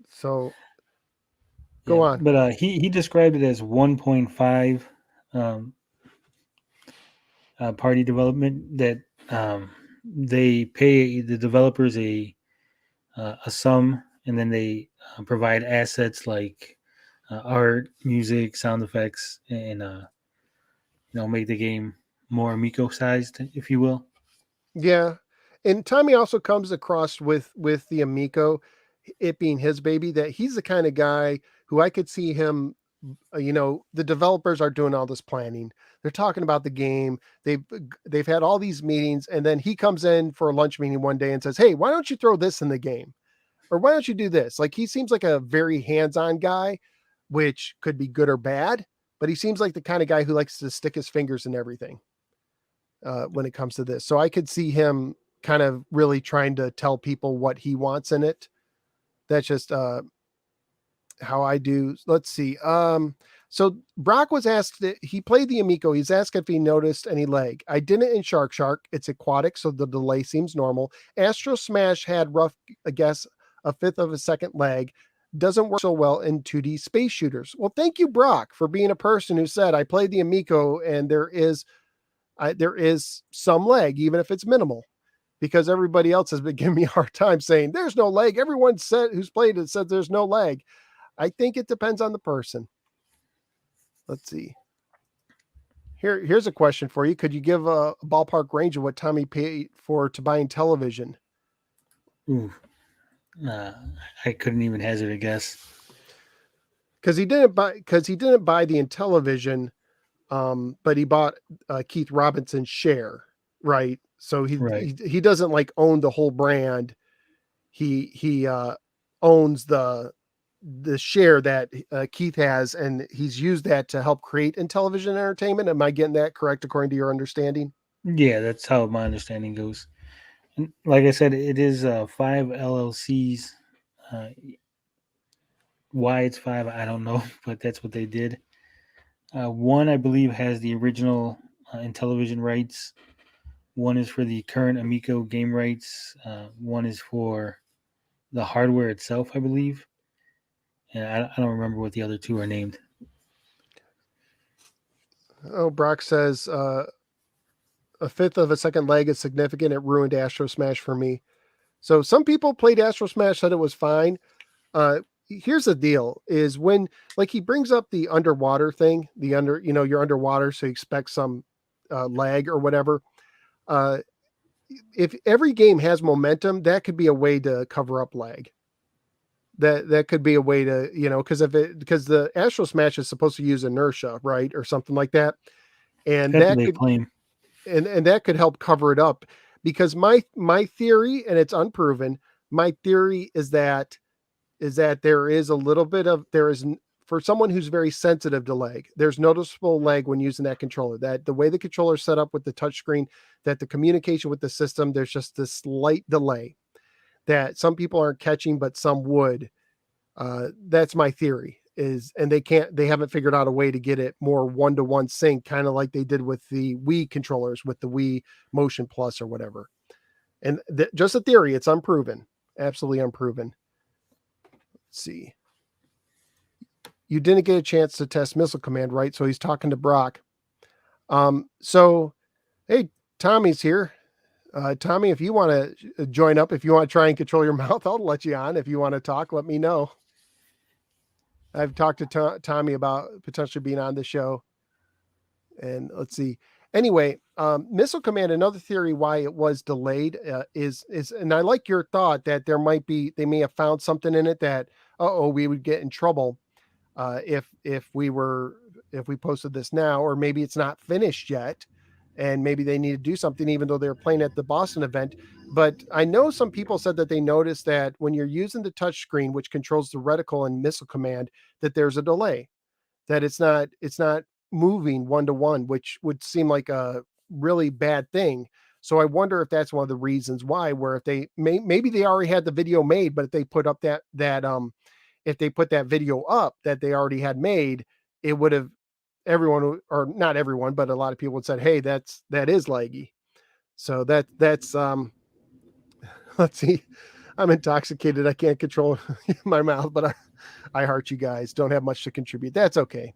So go yeah, on. but he described it as 1.5 um, party development that they pay the developers a sum, and then they provide assets like art, music, sound effects, and make the game more Amico sized, if you will. Yeah. And Tommy also comes across with the Amico, it being his baby, that he's the kind of guy who I could see him the developers are doing all this planning. They're talking about the game. They've had all these meetings, and then he comes in for a lunch meeting one day and says, "Hey, why don't you throw this in the game? Or why don't you do this?" Like he seems like a very hands-on guy, which could be good or bad, but he seems like the kind of guy who likes to stick his fingers in everything when it comes to this. So I could see him kind of really trying to tell people what he wants in it. That's just how I do. Let's see. So Brock was asked that he played the Amico. He's asked if he noticed any lag. I didn't in Shark. It's aquatic, so the delay seems normal. Astro Smash had rough, I guess, a fifth of a second lag. Doesn't work so well in 2D space shooters. Well, thank you, Brock, for being a person who said I played the Amico and there is some lag, even if it's minimal, because everybody else has been giving me a hard time saying there's no lag. Everyone said who's played it said there's no lag. I think it depends on the person. Let's see. Here's a question for you. Could you give a ballpark range of what Tommy paid for to buy Intellivision? Ooh, I couldn't even hazard a guess. Because he didn't buy the Intellivision, but he bought Keith Robinson's share, right? So Right. he doesn't like own the whole brand. He owns the share that Keith has, and he's used that to help create Intellivision Entertainment. Am I getting that correct according to your understanding? Yeah, that's how my understanding goes. And like I said, it is five LLCs. Uh, why it's five, I don't know, but that's what they did. One, I believe, has the original Intellivision rights. One is for the current Amico game rights. One is for the hardware itself, I believe. And I don't remember what the other two are named. Oh, Brock says a fifth of a second lag is significant. It ruined Astro Smash for me. So some people played Astro Smash, said it was fine. Here's the deal: is when like he brings up the underwater thing, you're underwater, so you expect some lag or whatever. If every game has momentum, that could be a way to cover up lag. That could be a way to, because because the Astro Smash is supposed to use inertia, right, or something like that, and That's what that they could claim. and that could help cover it up. Because my theory, and it's unproven, my theory is that there is, for someone who's very sensitive to lag, there's noticeable lag when using that controller. That the way the controller is set up with the touchscreen, that the communication with the system, there's just this slight delay that some people aren't catching, but some would. That's my theory. And they haven't figured out a way to get it more one-to-one sync, kind of like they did with the Wii controllers, with the Wii Motion Plus or whatever. And just a theory, it's unproven, absolutely unproven. Let's see. You didn't get a chance to test Missile Command, right? So he's talking to Brock. So, hey, Tommy's here. Tommy, if you want to join up, if you want to try and control your mouth, I'll let you on. If you want to talk, let me know. I've talked to Tommy about potentially being on the show. And let's see. Anyway, Missile Command, another theory why it was delayed is, and I like your thought that they may have found something in it that, we would get in trouble if we posted this now, or maybe it's not finished yet, and maybe they need to do something, even though they're playing at the Boston event. But I know some people said that they noticed that when you're using the touch screen, which controls the reticle and Missile Command, that there's a delay, that it's not moving one to one, which would seem like a really bad thing. So I wonder if that's one of the reasons why, where if maybe they already had the video made, but if they put up if they put that video up that they already had made, it would have, everyone, or not everyone, but a lot of people would said, hey, that is laggy. So that's let's see. I'm intoxicated. I can't control my mouth, but I heart you guys. Don't have much to contribute. That's okay.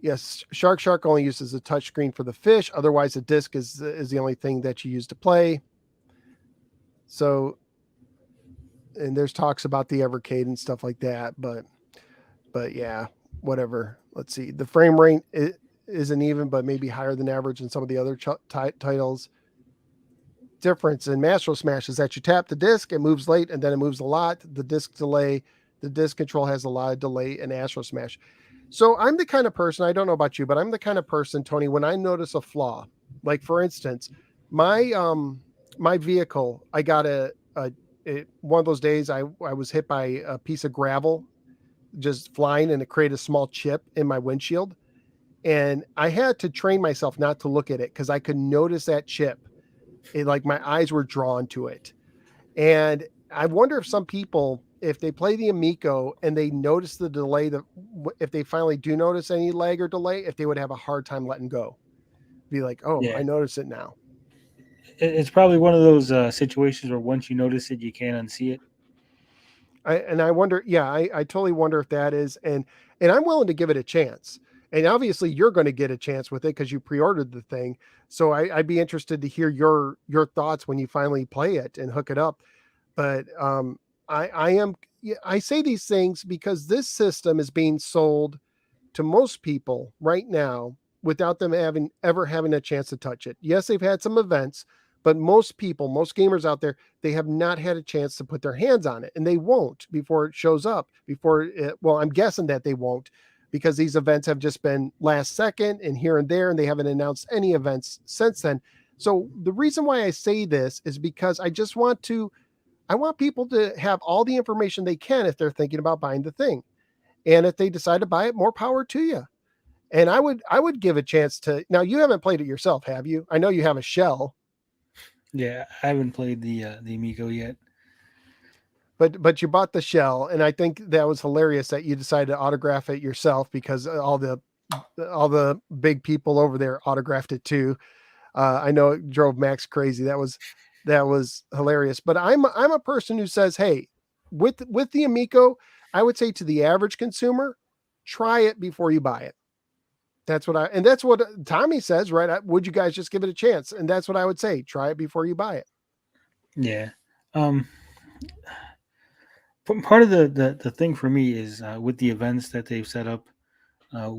Yes, Shark only uses a touch screen for the fish. Otherwise, the disc is the only thing that you use to play. So, and there's talks about the Evercade and stuff like that, but yeah, whatever. Let's see. The frame rate isn't even, but maybe higher than average in some of the other titles. Difference in Master Smash is that you tap the disc, it moves late, and then it moves a lot. The disc control has a lot of delay in Astro Smash. So I'm the kind of person, I don't know about you, but I'm the kind of person, Tony, when I notice a flaw, like for instance, my vehicle, I got one of those days I was hit by a piece of gravel just flying, and it created a small chip in my windshield. And I had to train myself not to look at it because I could notice that chip. Like my eyes were drawn to it. And I wonder if some people, if they play the Amico and they notice the delay, if they finally do notice any lag or delay, if they would have a hard time letting go. Be like, oh, Yeah, I notice it now. it's probably one of those situations where once you notice it, you can't unsee it. I wonder, yeah, I totally wonder if that is, and I'm willing to give it a chance. And obviously you're going to get a chance with it because you pre-ordered the thing. So I'd be interested to hear your thoughts when you finally play it and hook it up. But I say these things because this system is being sold to most people right now without them having a chance to touch it. Yes, they've had some events, but most people, most gamers out there, they have not had a chance to put their hands on it, and they won't before it shows up. Well, I'm guessing that they won't because these events have just been last second and here and there, and they haven't announced any events since then. So the reason why I say this is because I want people to have all the information they can if they're thinking about buying the thing. And if they decide to buy it, more power to you. And I would give a chance to. Now, you haven't played it yourself, have you? I know you have a shell, Yeah, I haven't played the Amico yet. but you bought the shell, and I think that was hilarious that you decided to autograph it yourself because all the big people over there autographed it too. I know it drove Max crazy. That was hilarious. But I'm a person who says, hey, with the Amico, I would say to the average consumer, try it before you buy it. That's what Tommy says, right? Would you guys just give it a chance? And that's what I would say. Try it before you buy it. Yeah. Um, Part of the thing for me is with the events that they've set up,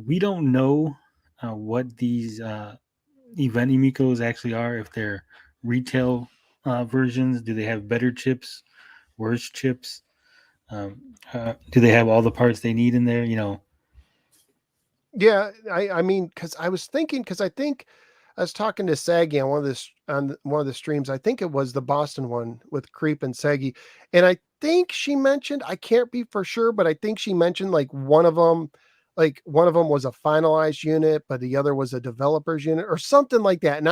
we don't know what these event Amicos actually are. If they're retail versions, do they have better chips, worse chips? Do they have all the parts they need in there? Yeah, I mean, because I was thinking, because I think I was talking to Saggy on one of the streams. I think it was the Boston one with Creep and Saggy, and I think she mentioned, I can't be for sure, but I think she mentioned one of them was a finalized unit, but the other was a developer's unit or something like that.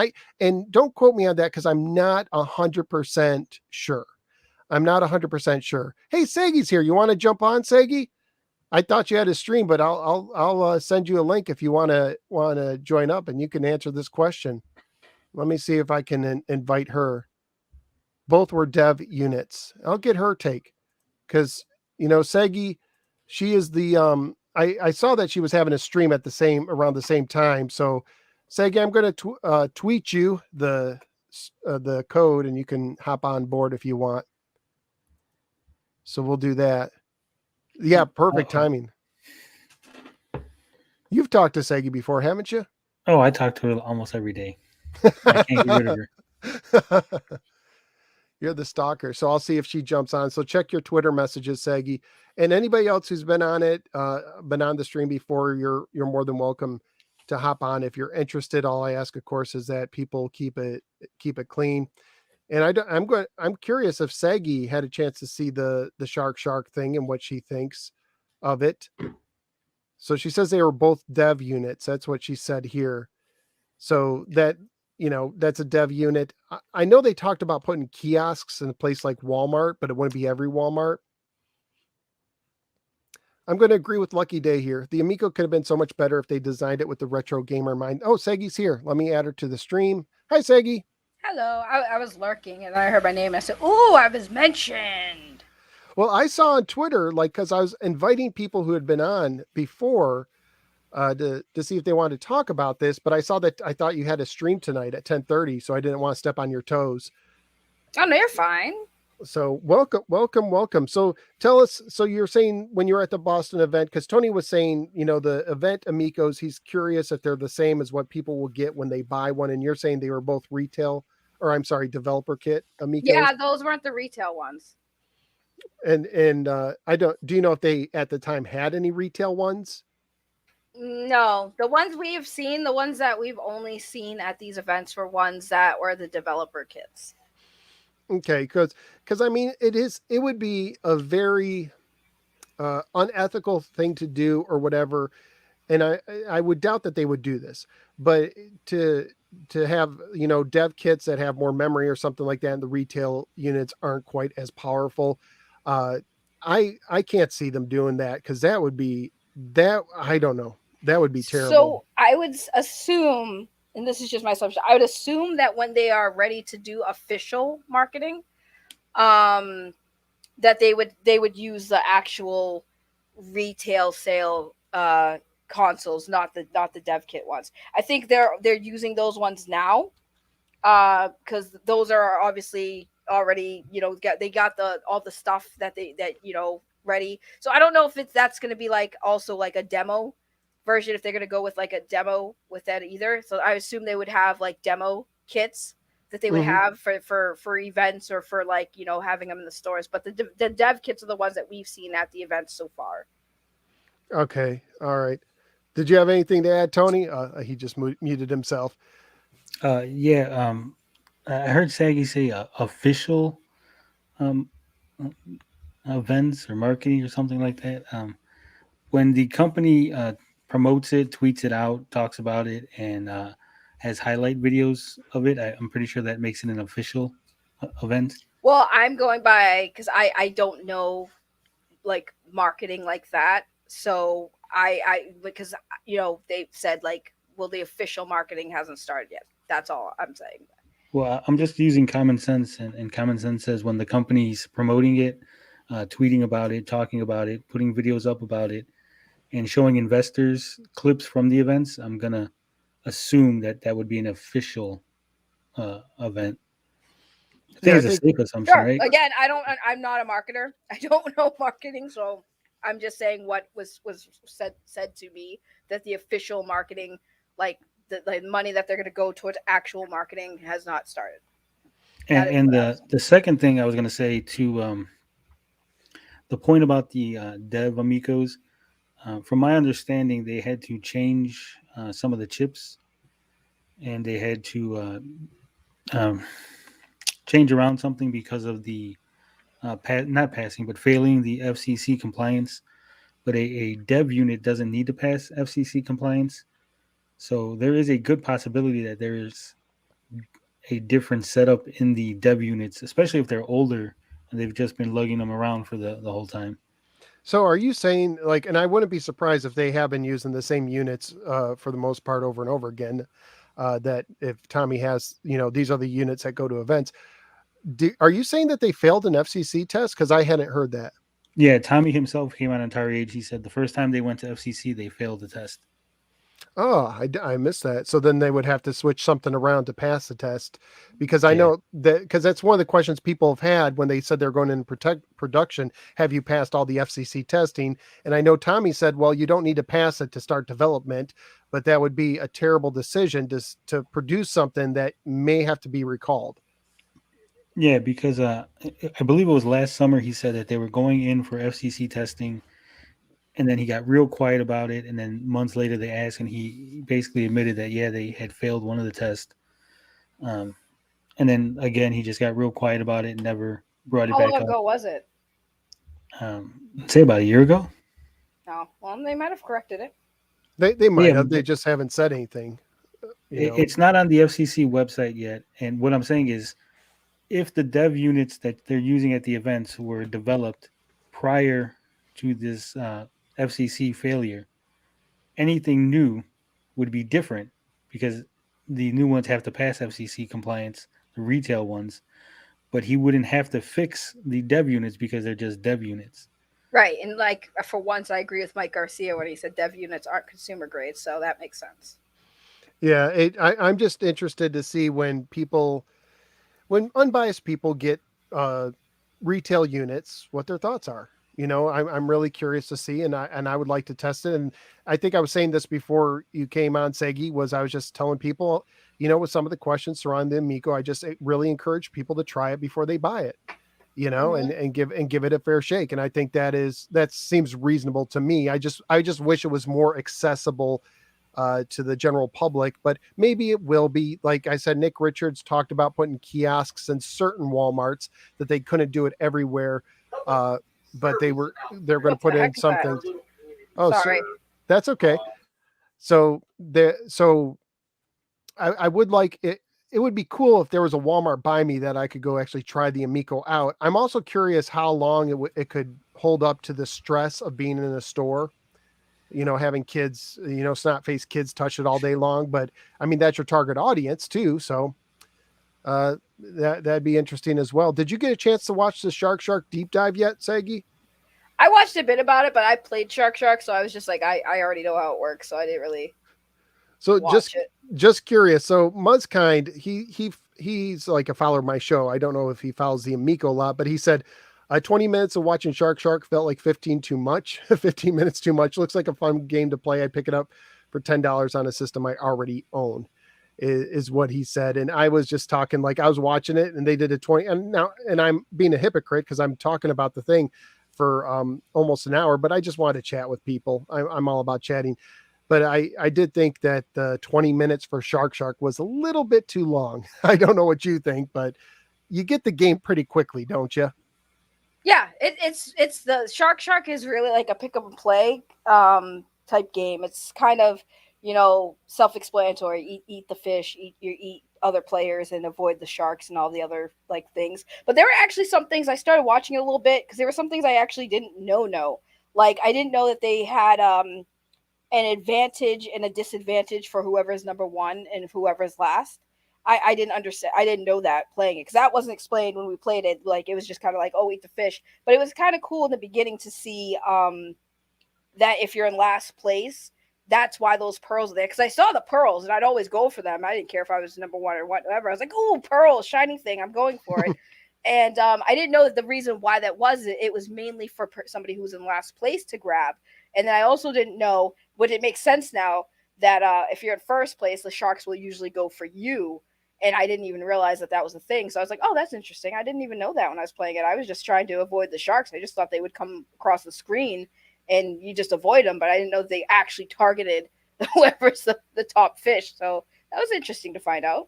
And don't quote me on that because I'm not 100% sure. I'm not 100% sure. Hey, Saggy's here. You want to jump on, Saggy? I thought you had a stream, but I'll send you a link if you want to join up and you can answer this question. Let me see if I can invite her. Both were dev units. I'll get her take because Segi, she is the I saw that she was having a stream at around the same time. So Segi, I'm going to tweet you the code and you can hop on board if you want. So we'll do that. Yeah, perfect timing. You've talked to Segi before, haven't you? Oh, I talk to her almost every day. I can't get rid of her. You're the stalker. So I'll see if she jumps on. So check your Twitter messages, Sagi. And anybody else who's been on the stream before, you're more than welcome to hop on if you're interested. All I ask, of course, is that people keep it clean. And I'm curious if Sagi had a chance to see the shark thing and what she thinks of it. So she says they were both dev units. That's what she said here. So that's a dev unit. I know they talked about putting kiosks in a place like Walmart, but it wouldn't be every Walmart. I'm going to agree with Lucky Day here. The Amico could have been so much better if they designed it with the retro gamer in mind. Oh, Segi's here. Let me add her to the stream. Hi, Segi. Hello. I was lurking and I heard my name and I said, "Ooh, I was mentioned." Well, I saw on Twitter, because I was inviting people who had been on before to see if they wanted to talk about this, but I thought you had a stream tonight at 10:30, so I didn't want to step on your toes. Oh, no, you're fine. So welcome. So tell us, so you're saying when you're at the Boston event, because Tony was saying, the event Amicos, he's curious if they're the same as what people will get when they buy one. And you're saying they were both developer kit Amicos. Yeah, those weren't the retail ones. And do you know if they at the time had any retail ones? No, the ones we've seen, the ones that we've only seen at these events were ones that were the developer kits. Okay, because I mean, it would be a very unethical thing to do or whatever, and I would doubt that they would do this. But to have dev kits that have more memory or something like that, and the retail units aren't quite as powerful, I can't see them doing that because that would be I don't know, that would be terrible. So I would assume, and this is just my assumption, I would assume that when they are ready to do official marketing, that they would use the actual retail sale consoles, not the dev kit ones. I think they're using those ones now because those are obviously already they got all the stuff that ready. So I don't know if that's going to be like also like a demo version if they're going to go with like a demo with that either. So I assume they would have like demo kits that they would Mhm. have for events or for like, you know, having them in the stores. But the dev kits are the ones that we've seen at the events so far. Okay. All right. Did you have anything to add, Tony? He just muted himself. Yeah. I heard Saggy say official um, events or marketing or something like that. When the company promotes it, tweets it out, talks about it, and has highlight videos of it, I'm pretty sure that makes it an official event. Well, I'm going by because I don't know like marketing like that. So I because you know they said like, well, the official marketing hasn't started yet. That's all I'm saying. Well, I'm just using common sense, and common sense says when the company's promoting it, tweeting about it, talking about it, putting videos up about it, and showing investors clips from the events, I'm gonna assume that that would be an official event. I think Yeah, I it's a think safe assumption, Sure. right? Again, I'm not a marketer. I don't know marketing, so I'm just saying what was said to me that the official marketing, like the money that they're going to go towards actual marketing, has not started. That is And what I was. the second thing I was gonna say to the point about the dev amicos, from my understanding, they had to change some of the chips, and they had to um, change around something because of the not passing, but failing the FCC compliance. But a dev unit doesn't need to pass FCC compliance, so there is a good possibility that there is a different setup in the dev units, especially if they're older and they've just been lugging them around for the whole time. so. Are you saying like, and I wouldn't be surprised if they have been using the same units for the most part over and over again. That if Tommy has, these are the units that go to events. Are you saying that they failed an FCC test? Because I hadn't heard that. Yeah, Tommy himself came on Entire Age. He said the first time they went to FCC, they failed the test. Oh, I missed that. So then they would have to switch something around to pass the test, because I Yeah, know that because that's one of the questions people have had when they said they're going in production. Have you passed all the FCC testing? And I know Tommy said, well, you don't need to pass it to start development, but that would be a terrible decision to produce something that may have to be recalled. yeah, because I believe it was last summer he said that they were going in for FCC testing, and then he got real quiet about it, and then months later they asked, and he basically admitted that yeah they had failed one of the tests, um, and then again he just got real quiet about it and never brought it How long back up. ago was it? Say about a year ago. No, well, they might have corrected it. They might Yeah, have. They but just haven't said anything. it's not on the FCC website yet. And what I'm saying is, if the dev units that they're using at the events were developed prior to this FCC failure, anything new would be different because the new ones have to pass FCC compliance, the retail ones, but he wouldn't have to fix the dev units because they're just dev units. Right, and like for once, I agree with Mike Garcia when he said dev units aren't consumer grade, so that makes sense. Yeah, I'm just interested to see when unbiased people get uh, retail units, what their thoughts are. I'm really curious to see, and I would like to test it. And I think I was saying this before you came on, Segi, was I was just telling people, with some of the questions surrounding the Amico, I just really encourage people to try it before they buy it, Mm-hmm. and give it a fair shake. And I think that seems reasonable to me. I just wish it was more accessible to the general public, but maybe it will be. Like I said, Nick Richards talked about putting kiosks in certain Walmarts, that they couldn't do it everywhere, but they're going to What the put in heck is that? something. Oh, so Sorry. that's okay. So I would like it. It would be cool if there was a Walmart by me that I could go actually try the Amico out. I'm also curious how long it could hold up to the stress of being in a store, having kids, snot faced kids touch it all day long. But I mean, that's your target audience too. So that'd be interesting as well. Did you get a chance to watch the Shark deep dive yet, Sagi? I watched a bit about it, but I played Shark, so I was just like, I already know how it works, so I didn't really So watch it. just curious. So Muzzkind, he's like a follower of my show. I don't know if he follows the Amico a lot, but he said, 20 minutes of watching Shark felt like 15 too much. 15 minutes too much. Looks like a fun game to play. I'd pick it up for $10 on a system I already own, is what he said. And I was just talking, like, I was watching it and they did a 20, and I'm being a hypocrite because I'm talking about the thing for almost an hour, but I just wanted to chat with people. I'm all about chatting. But I did think that the 20 minutes for Shark was a little bit too long. I don't know what you think, but you get the game pretty quickly, don't you? Yeah, it's the Shark is really like a pick up and play type game. It's kind of, self-explanatory. Eat the fish, eat other players, and avoid the sharks and all the other like things. But there were actually some things I started watching a little bit because there were some things I actually didn't know. Like I didn't know that they had an advantage and a disadvantage for whoever's number one and whoever's last. I didn't understand. I didn't know that playing it because that wasn't explained when we played it. Like it was just kind of like, oh, eat the fish. But it was kind of cool in the beginning to see that if you're in last place, that's why those pearls are there. Because I saw the pearls and I'd always go for them. I didn't care if I was number one or whatever. I was like, oh, pearl, shiny thing. I'm going for it. And I didn't know that the reason why that was. It was mainly for somebody who was in last place to grab. And then I also didn't know, but it makes sense now that if you're in first place, the sharks will usually go for you. And I didn't even realize that was a thing. So I was like, oh, that's interesting. I didn't even know that when I was playing it. I was just trying to avoid the sharks. I just thought they would come across the screen and you just avoid them. But I didn't know they actually targeted whoever's the top fish. So that was interesting to find out.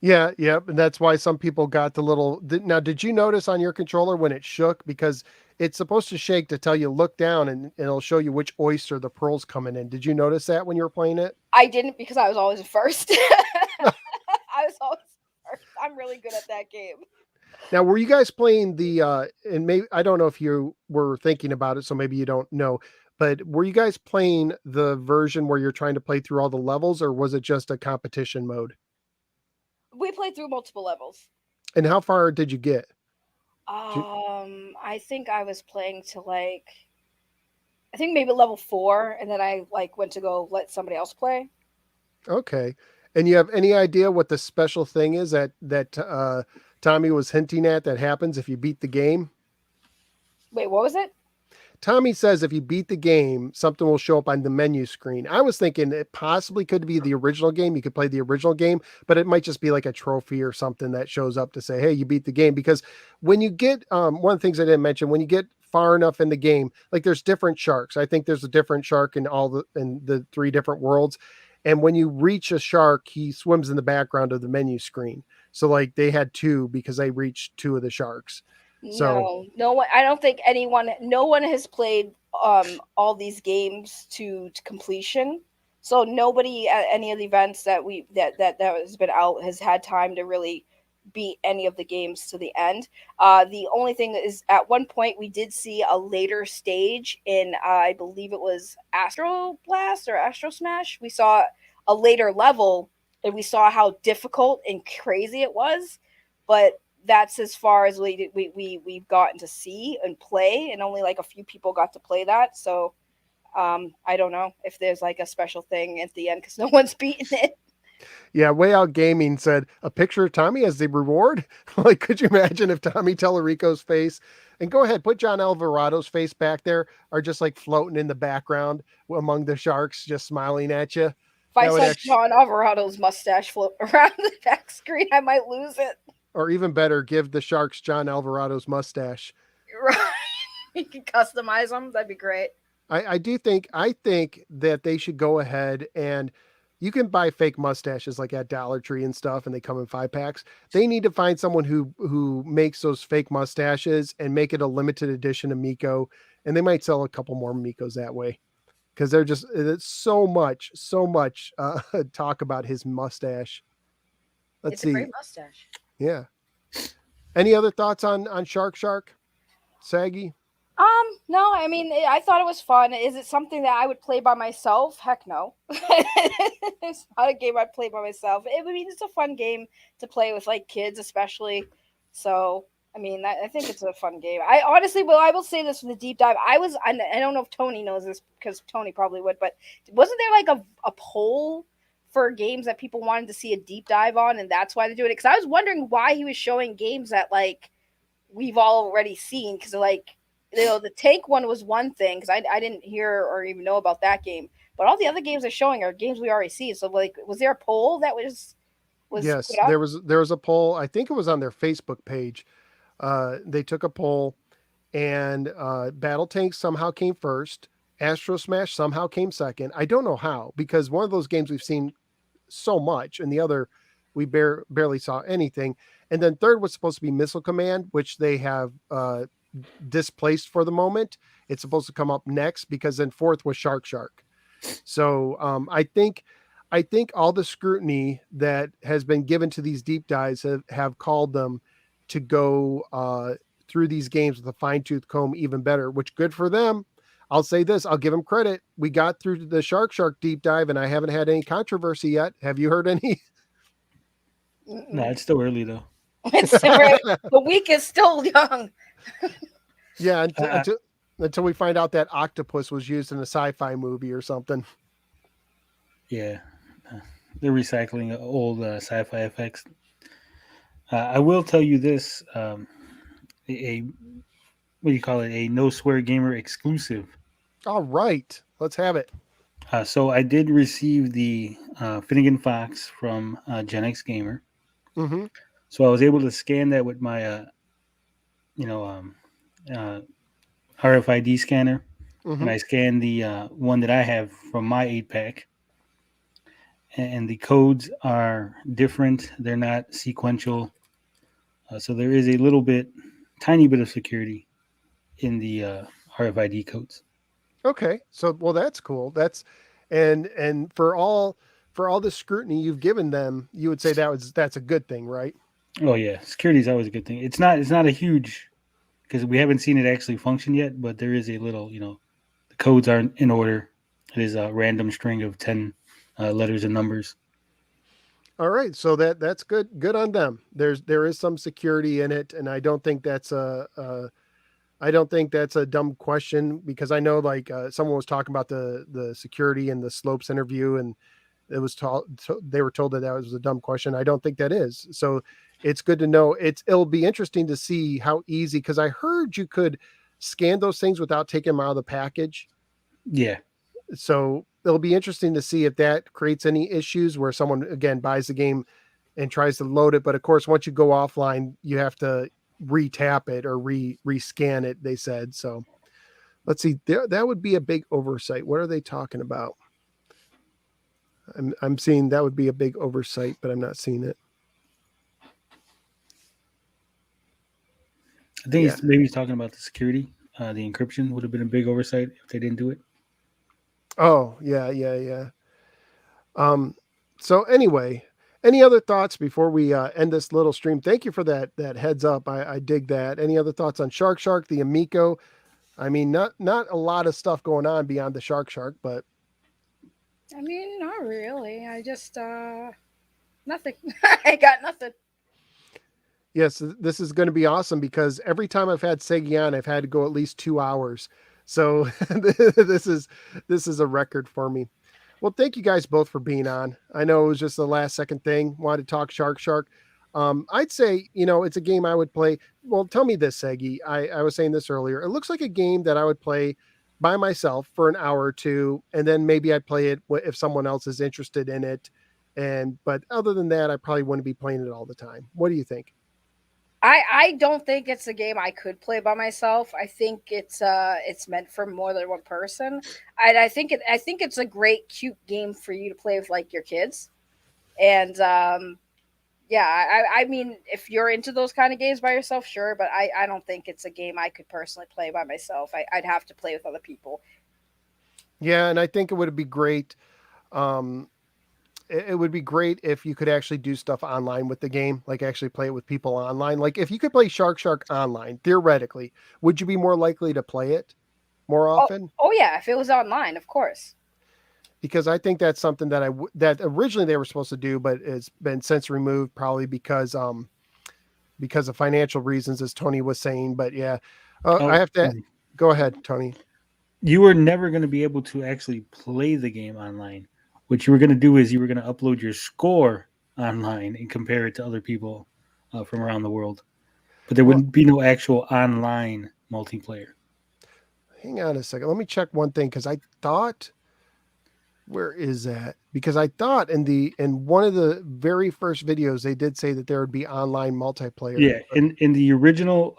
Yeah. And that's why some people got the little. Now, did you notice on your controller when it shook? Because it's supposed to shake to tell you look down and it'll show you which oyster the pearl's coming in. Did you notice that when you were playing it? I didn't because I was always first. I was always first. I'm really good at that game. Now, were you guys playing and maybe, I don't know if you were thinking about it, so maybe you don't know, but were you guys playing the version where you're trying to play through all the levels, or was it just a competition mode? We played through multiple levels. And how far did you get? I think I was playing to I think maybe level 4, and then I went to go let somebody else play. Okay. And you have any idea what the special thing is that Tommy was hinting at that happens if you beat the game? Wait, what was it? Tommy says if you beat the game, something will show up on the menu screen. I was thinking it possibly could be the original game. You could play the original game, but it might just be like a trophy or something that shows up to say, hey, you beat the game. Because when you get, one of the things I didn't mention, when you get far enough in the game, like there's different sharks. I think there's a different shark in the 3 different worlds. And when you reach a shark, he swims in the background of the menu screen. So like they had 2 because they reached 2 of the sharks. So no one. I don't think no one has played all these games to completion. So nobody at any of the events that has been out has had time to really beat any of the games to the end. The only thing is, at one point we did see a later stage in I believe it was Astro Blast or Astro Smash. We saw a later level and we saw how difficult and crazy it was, but that's as far as we've gotten to see and play, and only like a few people got to play that. So I don't know if there's like a special thing at the end because no one's beaten it. Yeah, Way Out Gaming said a picture of Tommy as the reward. Like, could you imagine if Tommy Tallarico's face, and go ahead, put John Alvarado's face back there, are just like floating in the background among the sharks, just smiling at you. If I saw John Alvarado's mustache float around the back screen, I might lose it. Or even better, give the sharks John Alvarado's mustache. Right. You can customize them. That'd be great. I think that they should go ahead and you can buy fake mustaches like at Dollar Tree and stuff, and they come in 5-packs. They need to find someone who makes those fake mustaches and make it a limited edition Amico, and they might sell a couple more Amicos that way. Because it's so much talk about his mustache. Let's see. It's a great mustache. Yeah. Any other thoughts on Shark? Saggy? No, I mean, I thought it was fun. Is it something that I would play by myself? Heck no. It's not a game I'd play by myself. I mean, it's a fun game to play with like kids, especially. So, I mean, I think it's a fun game. I honestly, I will say this from the deep dive. I don't know if Tony knows this because Tony probably would, but wasn't there like a poll for games that people wanted to see a deep dive on, and that's why they do it? Because I was wondering why he was showing games that like we've already seen, because like, the tank one was one thing, because I didn't hear or even know about that game, but all the other games they're showing are games we already see. So like, was there a poll that was Yes, put up? there was a poll. I think it was on their Facebook page. They took a poll, and Battle Tank somehow came first. Astro Smash somehow came second. I don't know how, because one of those games we've seen so much, and the other we barely saw anything. And then third was supposed to be Missile Command, which they have displaced for the moment. It's supposed to come up next, because then fourth was Shark Shark. So I think all the scrutiny that has been given to these deep dives have called them to go through these games with a fine tooth comb even better, which good for them. I'll say this, I'll give them credit. We got through the Shark Shark deep dive, and I haven't had any controversy yet. Have you heard any? No, it's still early though. The week is still young. Yeah, until we find out that octopus was used in a sci-fi movie or something. Yeah, they're recycling old sci-fi effects. I will tell you this: a what do you call it? A no swear gamer exclusive. All right, let's have it. So I did receive the Finnegan Fox from Gen X Gamer. Mm-hmm. So I was able to scan that with my, RFID scanner, Mm-hmm. and I scanned the one that I have from my 8-pack. And the codes are different; they're not sequential. So there is a tiny bit of security in the RFID codes. Okay, so well, that's cool. And for all the scrutiny you've given them, you would say that's a good thing, right? Oh yeah, security is always a good thing. It's not a huge, because we haven't seen it actually function yet, but there is a little, the codes aren't in order. It is a random string of 10 letters and numbers. All right, so that's good on them. There is some security in it, and I don't think that's a dumb question, because I know like someone was talking about the security in the Slopes interview, and it was they were told that was a dumb question. I don't think that is. So it's good to know. It'll be interesting to see how easy, because I heard you could scan those things without taking them out of the package. Yeah. So it'll be interesting to see if that creates any issues where someone again buys the game and tries to load it. But of course, once you go offline, you have to re-tap it or re-scan it, they said. So let's see. That would be a big oversight. What are they talking about? I'm seeing that would be a big oversight, but I'm not seeing it. I think he's talking about the security. The encryption would have been a big oversight if they didn't do it. Oh, yeah. So anyway, any other thoughts before we end this little stream? Thank you for that heads up. I dig that. Any other thoughts on Shark Shark, the Amico? I mean, not a lot of stuff going on beyond the Shark Shark, but I mean, not really. I just nothing. I got nothing. yes, this is going to be awesome, because every time I've had Segi on, I've had to go at least 2 hours. So this is a record for me. Well, thank you guys both for being on. I know it was just the last second thing. Wanted to talk Shark Shark. I'd say, it's a game I would play. Well, tell me this, Segi. I was saying this earlier. It looks like a game that I would play by myself for an hour or two, and then maybe I'd play it if someone else is interested in it. But other than that, I probably wouldn't be playing it all the time. What do you think? I don't think it's a game I could play by myself. I think it's meant for more than one person. I think it's a great, cute game for you to play with like your kids. And yeah, I mean, if you're into those kind of games by yourself, sure, but I don't think it's a game I could personally play by myself. I'd have to play with other people. Yeah, and I think it would be great. It would be great if you could actually do stuff online with the game, like actually play it with people online. Like if you could play Shark Shark online, theoretically, would you be more likely to play it more often? Oh yeah, if it was online, of course. Because I think that's something that that originally they were supposed to do, but it's been since removed, probably because of financial reasons, as Tony was saying. But yeah, I have to go ahead, Tony. You were never going to be able to actually play the game online. What you were going to do is you were going to upload your score online and compare it to other people from around the world. but there would be no actual online multiplayer. Hang on a second. Let me check one thing because I thought, where is that? Because I thought in one of the very first videos they did say that there would be online multiplayer. Yeah, in the original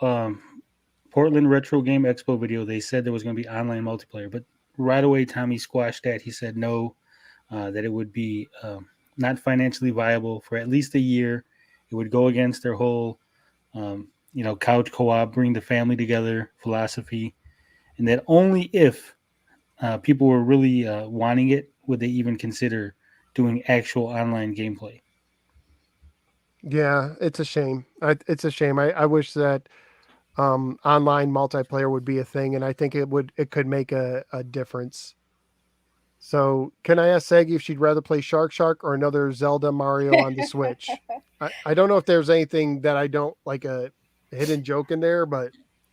Portland Retro Game Expo video, they said there was going to be online multiplayer, but right away Tommy squashed that. He said no, that it would be not financially viable for at least a year. It would go against their whole, couch co-op, bring the family together philosophy, and that only if people were really wanting it would they even consider doing actual online gameplay. Yeah, it's a shame. It's a shame. I wish that online multiplayer would be a thing, and I think it could make a difference. So, can I ask Sagi if she'd rather play Shark or another Zelda Mario on the Switch? I don't know if there's anything that I don't like a hidden joke in there, but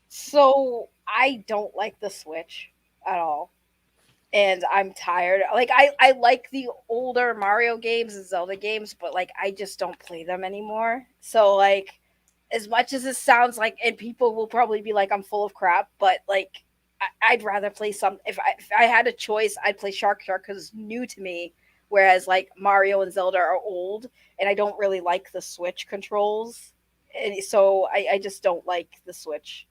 So I don't like the Switch at all. And I'm tired. Like I like the older Mario games and Zelda games, but like I just don't play them anymore. So like as much as it sounds like, and people will probably be like I'm full of crap, but like I'd rather play some. If I had a choice, I'd play Shark because it's new to me. Whereas like Mario and Zelda are old, and I don't really like the Switch controls, and so I just don't like the Switch.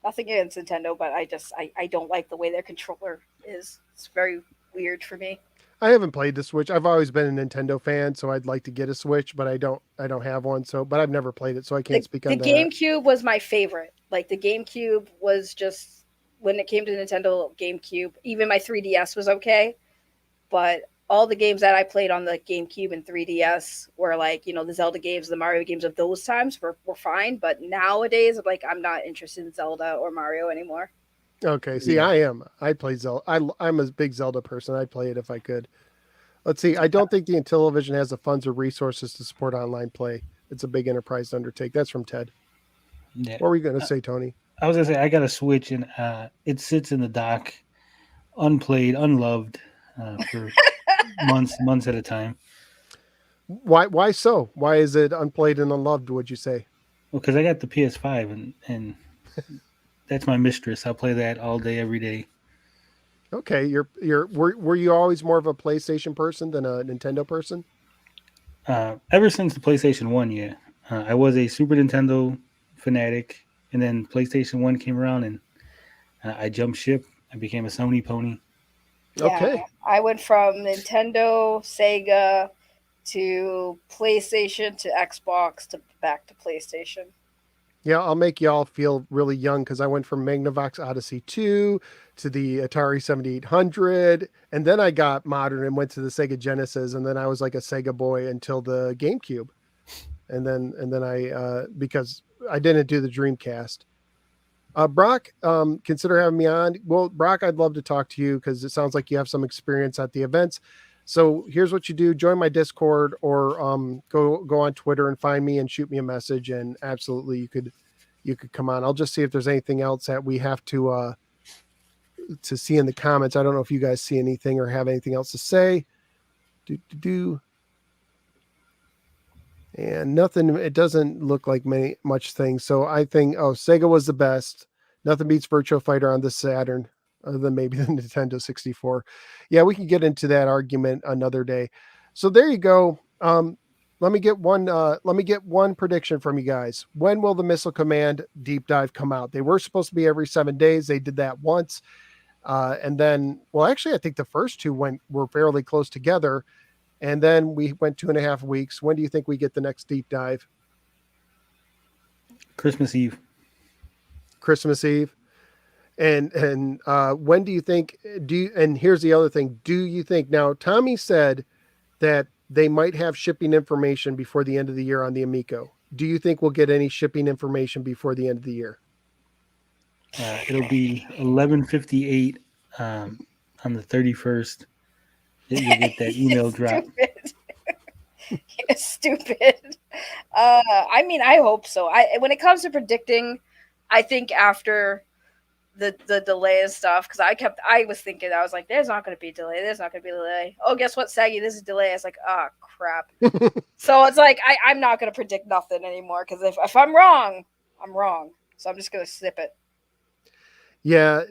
Nothing against Nintendo, but I don't like the way their controller is. It's very weird for me. I haven't played the Switch. I've always been a Nintendo fan, so I'd like to get a Switch, but I don't have one. So, but I've never played it, so I can't speak on that. The GameCube was my favorite. Like the GameCube was just when it came to Nintendo GameCube. Even my 3DS was okay, but all the games that I played on the GameCube and 3DS were like, the Zelda games, the Mario games of those times were fine. But nowadays, like, I'm not interested in Zelda or Mario anymore. Okay. See, I am. I play Zelda. I'm a big Zelda person. I'd play it if I could. Let's see. I don't think the Intellivision has the funds or resources to support online play. It's a big enterprise to undertake. That's from Ted. Yeah. What were you going to say, Tony? I was going to say, I got a Switch and it sits in the dock, unplayed, unloved for months at a time. Why so? Why is it unplayed and unloved, would you say? Well, because I got the PS5 and that's my mistress. I'll play that all day, every day. Okay, were you always more of a PlayStation person than a Nintendo person? Ever since the PlayStation 1, yeah. I was a Super Nintendo fanatic, and then PlayStation 1 came around, and I jumped ship. I became a Sony pony. Yeah, okay. I went from Nintendo, Sega, to PlayStation, to Xbox, to back to PlayStation. Yeah, I'll make y'all feel really young because I went from Magnavox Odyssey 2 to the Atari 7800, and then I got modern and went to the Sega Genesis, and then I was like a Sega boy until the GameCube. And then I because I didn't do the Dreamcast. Brock, consider having me on. Well, Brock, I'd love to talk to you because it sounds like you have some experience at the events. So here's what you do: join my Discord or go on Twitter and find me and shoot me a message. And absolutely, you could come on. I'll just see if there's anything else that we have to see in the comments. I don't know if you guys see anything or have anything else to say. And nothing. It doesn't look like much things. So I think Sega was the best. Nothing beats Virtua Fighter on the Saturn. Other than maybe the Nintendo 64. Yeah, we can get into that argument another day. So there you go. Let me get one prediction from you guys. When will the Missile Command deep dive come out? They were supposed to be every 7 days. They did that once. And then, well, actually, I think the first two were fairly close together. And then we went 2.5 weeks. When do you think we get the next deep dive? Christmas Eve. And when do you think, and here's the other thing, do you think, now Tommy said that they might have shipping information before the end of the year on the Amico. Do you think we'll get any shipping information before the end of the year? It'll be 11:58 on the 31st. You'll get that email drop. You're stupid. I mean, I hope so. When it comes to predicting, I think after the delay and stuff, because I was thinking, I was like, there's not going to be a delay. Oh, guess what, Saggy, this is a delay. I was like, crap. So it's like, I'm not going to predict nothing anymore, because if I'm wrong, I'm wrong. So I'm just gonna snip it. Yeah,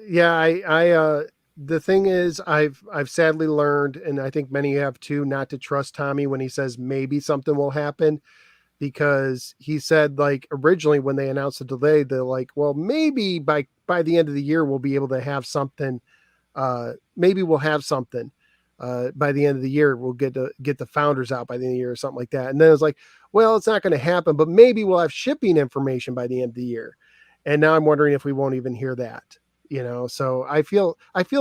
the thing is, I've sadly learned, and I think many have too, not to trust Tommy when he says maybe something will happen, because he said, like, originally when they announced the delay, they're like, well, maybe by the end of the year we'll be able to have something. Maybe we'll have something by the end of the year. We'll get the founders out by the end of the year or something like that. And then it's like, well, it's not going to happen, but maybe we'll have shipping information by the end of the year. And now I'm wondering if we won't even hear that. So I feel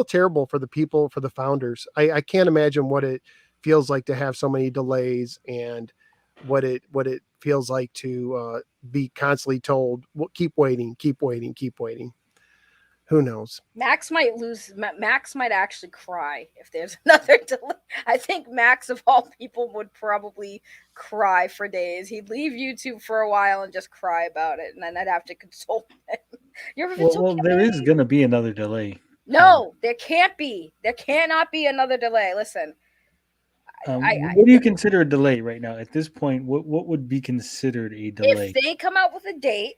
terrible for the people, for the founders. I can't imagine what it feels like to have so many delays, and what it feels like to be constantly told, well, keep waiting, keep waiting, keep waiting. Who knows? Max might lose. Max might actually cry if there's another delay. I think Max, of all people, would probably cry for days. He'd leave YouTube for a while and just cry about it, and then I'd have to console him. You're Well, there is going to be another delay. No, there can't be. There cannot be another delay. Listen. What do you consider a delay right now? At this point, what would be considered a delay? If they come out with a date,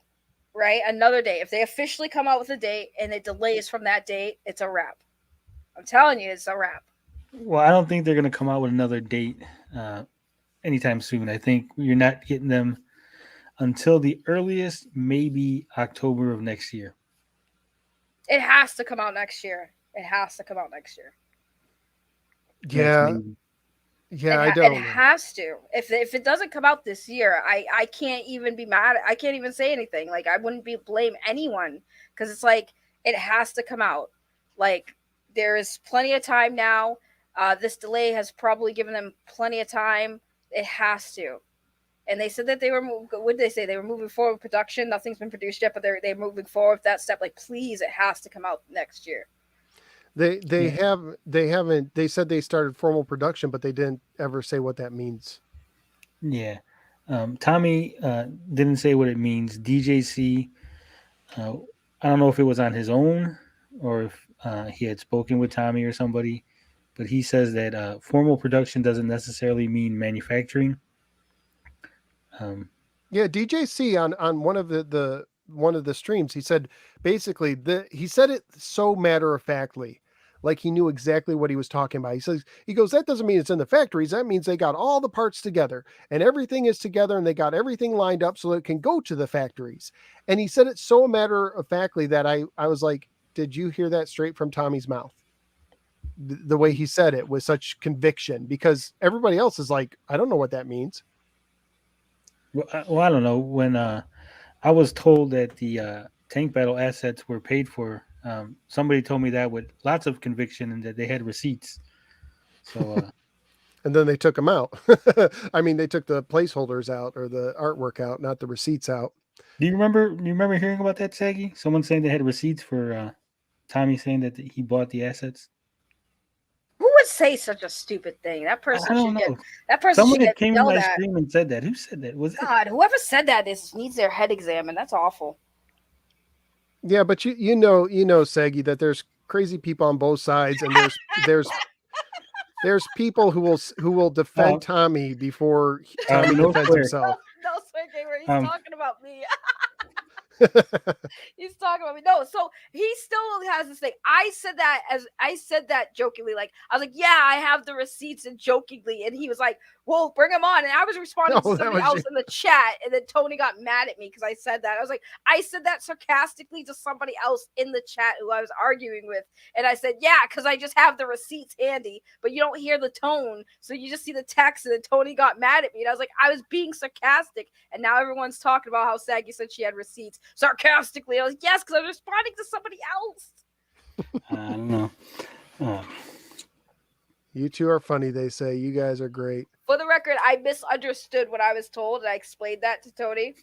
right, another date, if they officially come out with a date and it delays from that date, it's a wrap. I'm telling you, it's a wrap. Well, I don't think they're going to come out with another date anytime soon. I think you're not getting them until the earliest, maybe October of next year. It has to come out next year. It has to come out next year. Yeah. Yeah, I don't. It has to. If it doesn't come out this year, I can't even be mad. I can't even say anything. Like, I wouldn't blame anyone, because it's like, it has to come out. Like, there is plenty of time now. This delay has probably given them plenty of time. It has to. And they said that they were. What did they say? They were moving forward with production. Nothing's been produced yet, but they're moving forward with that step. Like, please, it has to come out next year. They haven't. They said they started formal production, but they didn't ever say what that means. Yeah, Tommy didn't say what it means. DJC, I don't know if it was on his own or if he had spoken with Tommy or somebody, but he says that formal production doesn't necessarily mean manufacturing. Yeah, DJC on one of the streams, he said basically he said it so matter of factly, like he knew exactly what he was talking about. He goes, that doesn't mean it's in the factories. That means they got all the parts together and everything is together and they got everything lined up so it can go to the factories. And he said it so matter of factly that I was like, did you hear that straight from Tommy's mouth? The way he said it with such conviction, because everybody else is like, I don't know what that means. Well, I don't know. When I was told that the tank battle assets were paid for, somebody told me that with lots of conviction and that they had receipts. So, and then they took them out. I mean, they took the placeholders out or the artwork out, not the receipts out. Do you remember hearing about that, Saggy? Someone saying they had receipts for Tommy saying that he bought the assets. Who would say such a stupid thing? That person should get. That person Someone should get came yelled in my at. stream and said that. Who said that? Was God, whoever said that needs their head examined. That's awful. Yeah, but you know, Saggy, that there's crazy people on both sides, and there's people who will defend Tommy before Tommy defends himself. No, he's talking about me. He's talking about me. No, so he still has this thing. I said that jokingly. Like, I was like, yeah, I have the receipts, and jokingly, and he was like, well, bring them on. And I was responding to somebody else in the chat, and then Tony got mad at me because I said that. I was like, I said that sarcastically to somebody else in the chat who I was arguing with, and I said, yeah, because I just have the receipts handy, but you don't hear the tone, so you just see the text. And then Tony got mad at me, and I was like, I was being sarcastic, and now everyone's talking about how Saggy said she had receipts sarcastically. I was like, yes, because I was responding to somebody else. I don't know. You two are funny, they say. You guys are great. For the record, I misunderstood what I was told, and I explained that to Tony.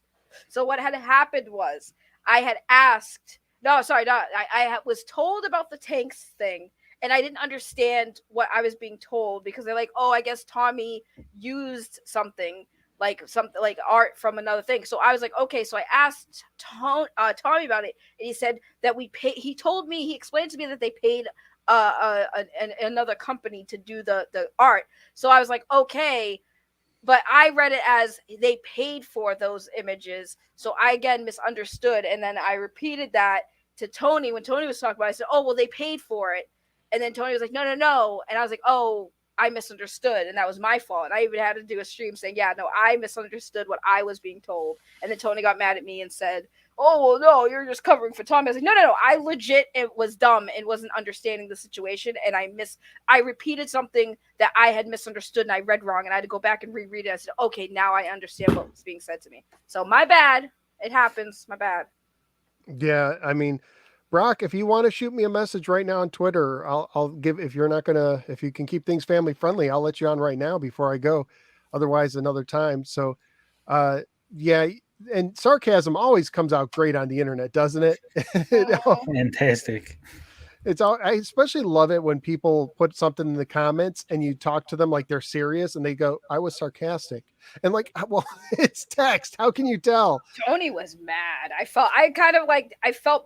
So what had happened was I had asked. No, sorry, not. I was told about the tanks thing, and I didn't understand what I was being told, because they're like, oh, I guess Tommy used something like art from another thing. So I was like, okay. So I asked Tommy about it, and he said that we pay. He explained to me that they paid another company to do the art. So I was like, okay, but I read it as they paid for those images. So I again misunderstood, and then I repeated that to Tony when Tony was talking about it. I said, "Oh, well, they paid for it," and then Tony was like, "No, no, no," and I was like, "Oh, I misunderstood, and that was my fault." And I even had to do a stream saying, "Yeah, no, I misunderstood what I was being told." And then Tony got mad at me and said, "Oh, well, no, you're just covering for Tommy." I was like, "No, no, no, I legit it was dumb and wasn't understanding the situation, and I repeated something that I had misunderstood and I read wrong, and I had to go back and reread it. I said, okay, now I understand what was being said to me. So my bad. It happens. My bad." Yeah, I mean, Brock, if you want to shoot me a message right now on Twitter, I'll give, if you're not gonna, if you can keep things family friendly, I'll let you on right now before I go. Otherwise, another time. So, uh, yeah, and sarcasm always comes out great on the internet, doesn't it? Fantastic. It's all, I especially love it when people put something in the comments and you talk to them like they're serious and they go, "I was sarcastic." And like, well, it's text. How can you tell? Tony was mad. I felt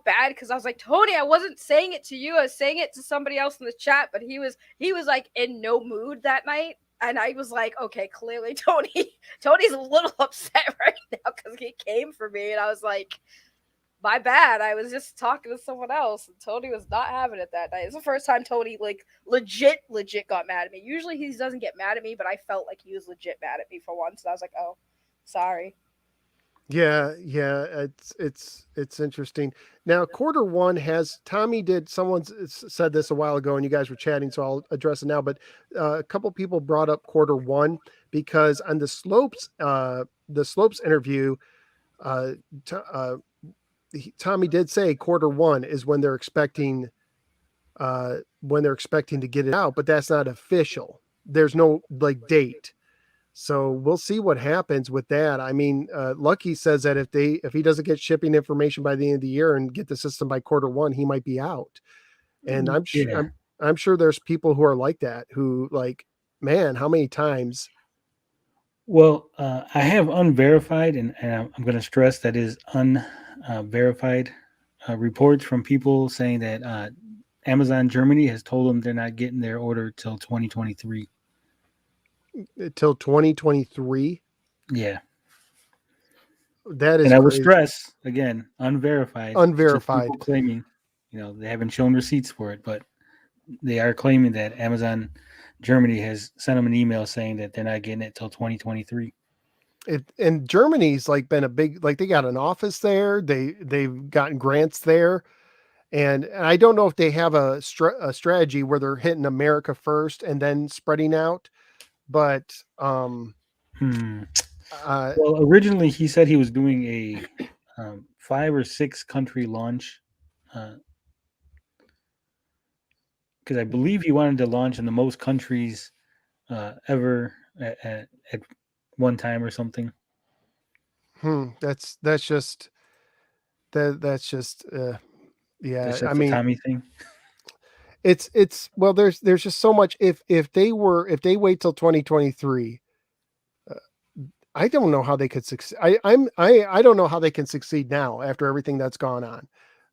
bad because I was like, "Tony, I wasn't saying it to you. I was saying it to somebody else in the chat." But he was like in no mood that night. And I was like, okay, clearly Tony's a little upset right now because he came for me. And I was like, my bad. I was just talking to someone else, and Tony was not having it that night. It's the first time Tony like legit got mad at me. Usually he doesn't get mad at me, but I felt like he was legit mad at me for once. And I was like, oh, sorry. Yeah, it's interesting. Now, quarter one has Tommy did someone said this a while ago, and you guys were chatting, so I'll address it now. But a couple people brought up quarter one because on the slopes interview, uh, Tommy did say quarter one is when they're expecting to get it out, but that's not official. There's no like date. So we'll see what happens with that. I mean, Lucky says that if he doesn't get shipping information by the end of the year and get the system by quarter one, he might be out. And I'm sure there's people who are like that, who like, man, how many times? Well, I have unverified, and I'm going to stress that is unverified reports from people saying that Amazon Germany has told them they're not getting their order till 2023. Till 2023. Yeah. That is, and I will crazy. stress again, unverified. Unverified. People claiming, they haven't shown receipts for it, but they are claiming that Amazon Germany has sent them an email saying that they're not getting it till 2023. And Germany's like been a big, like they got an office there. They've gotten grants there. And I don't know if they have a strategy where they're hitting America first and then spreading out. But well, originally he said he was doing a 5 or 6 country launch, because I believe he wanted to launch in the most countries ever at one time or something. That's just yeah. That's just I mean, a Tommy thing. It's well, there's just so much. If they wait till 2023, I don't know how they could succeed. I don't know how they can succeed now after everything that's gone on.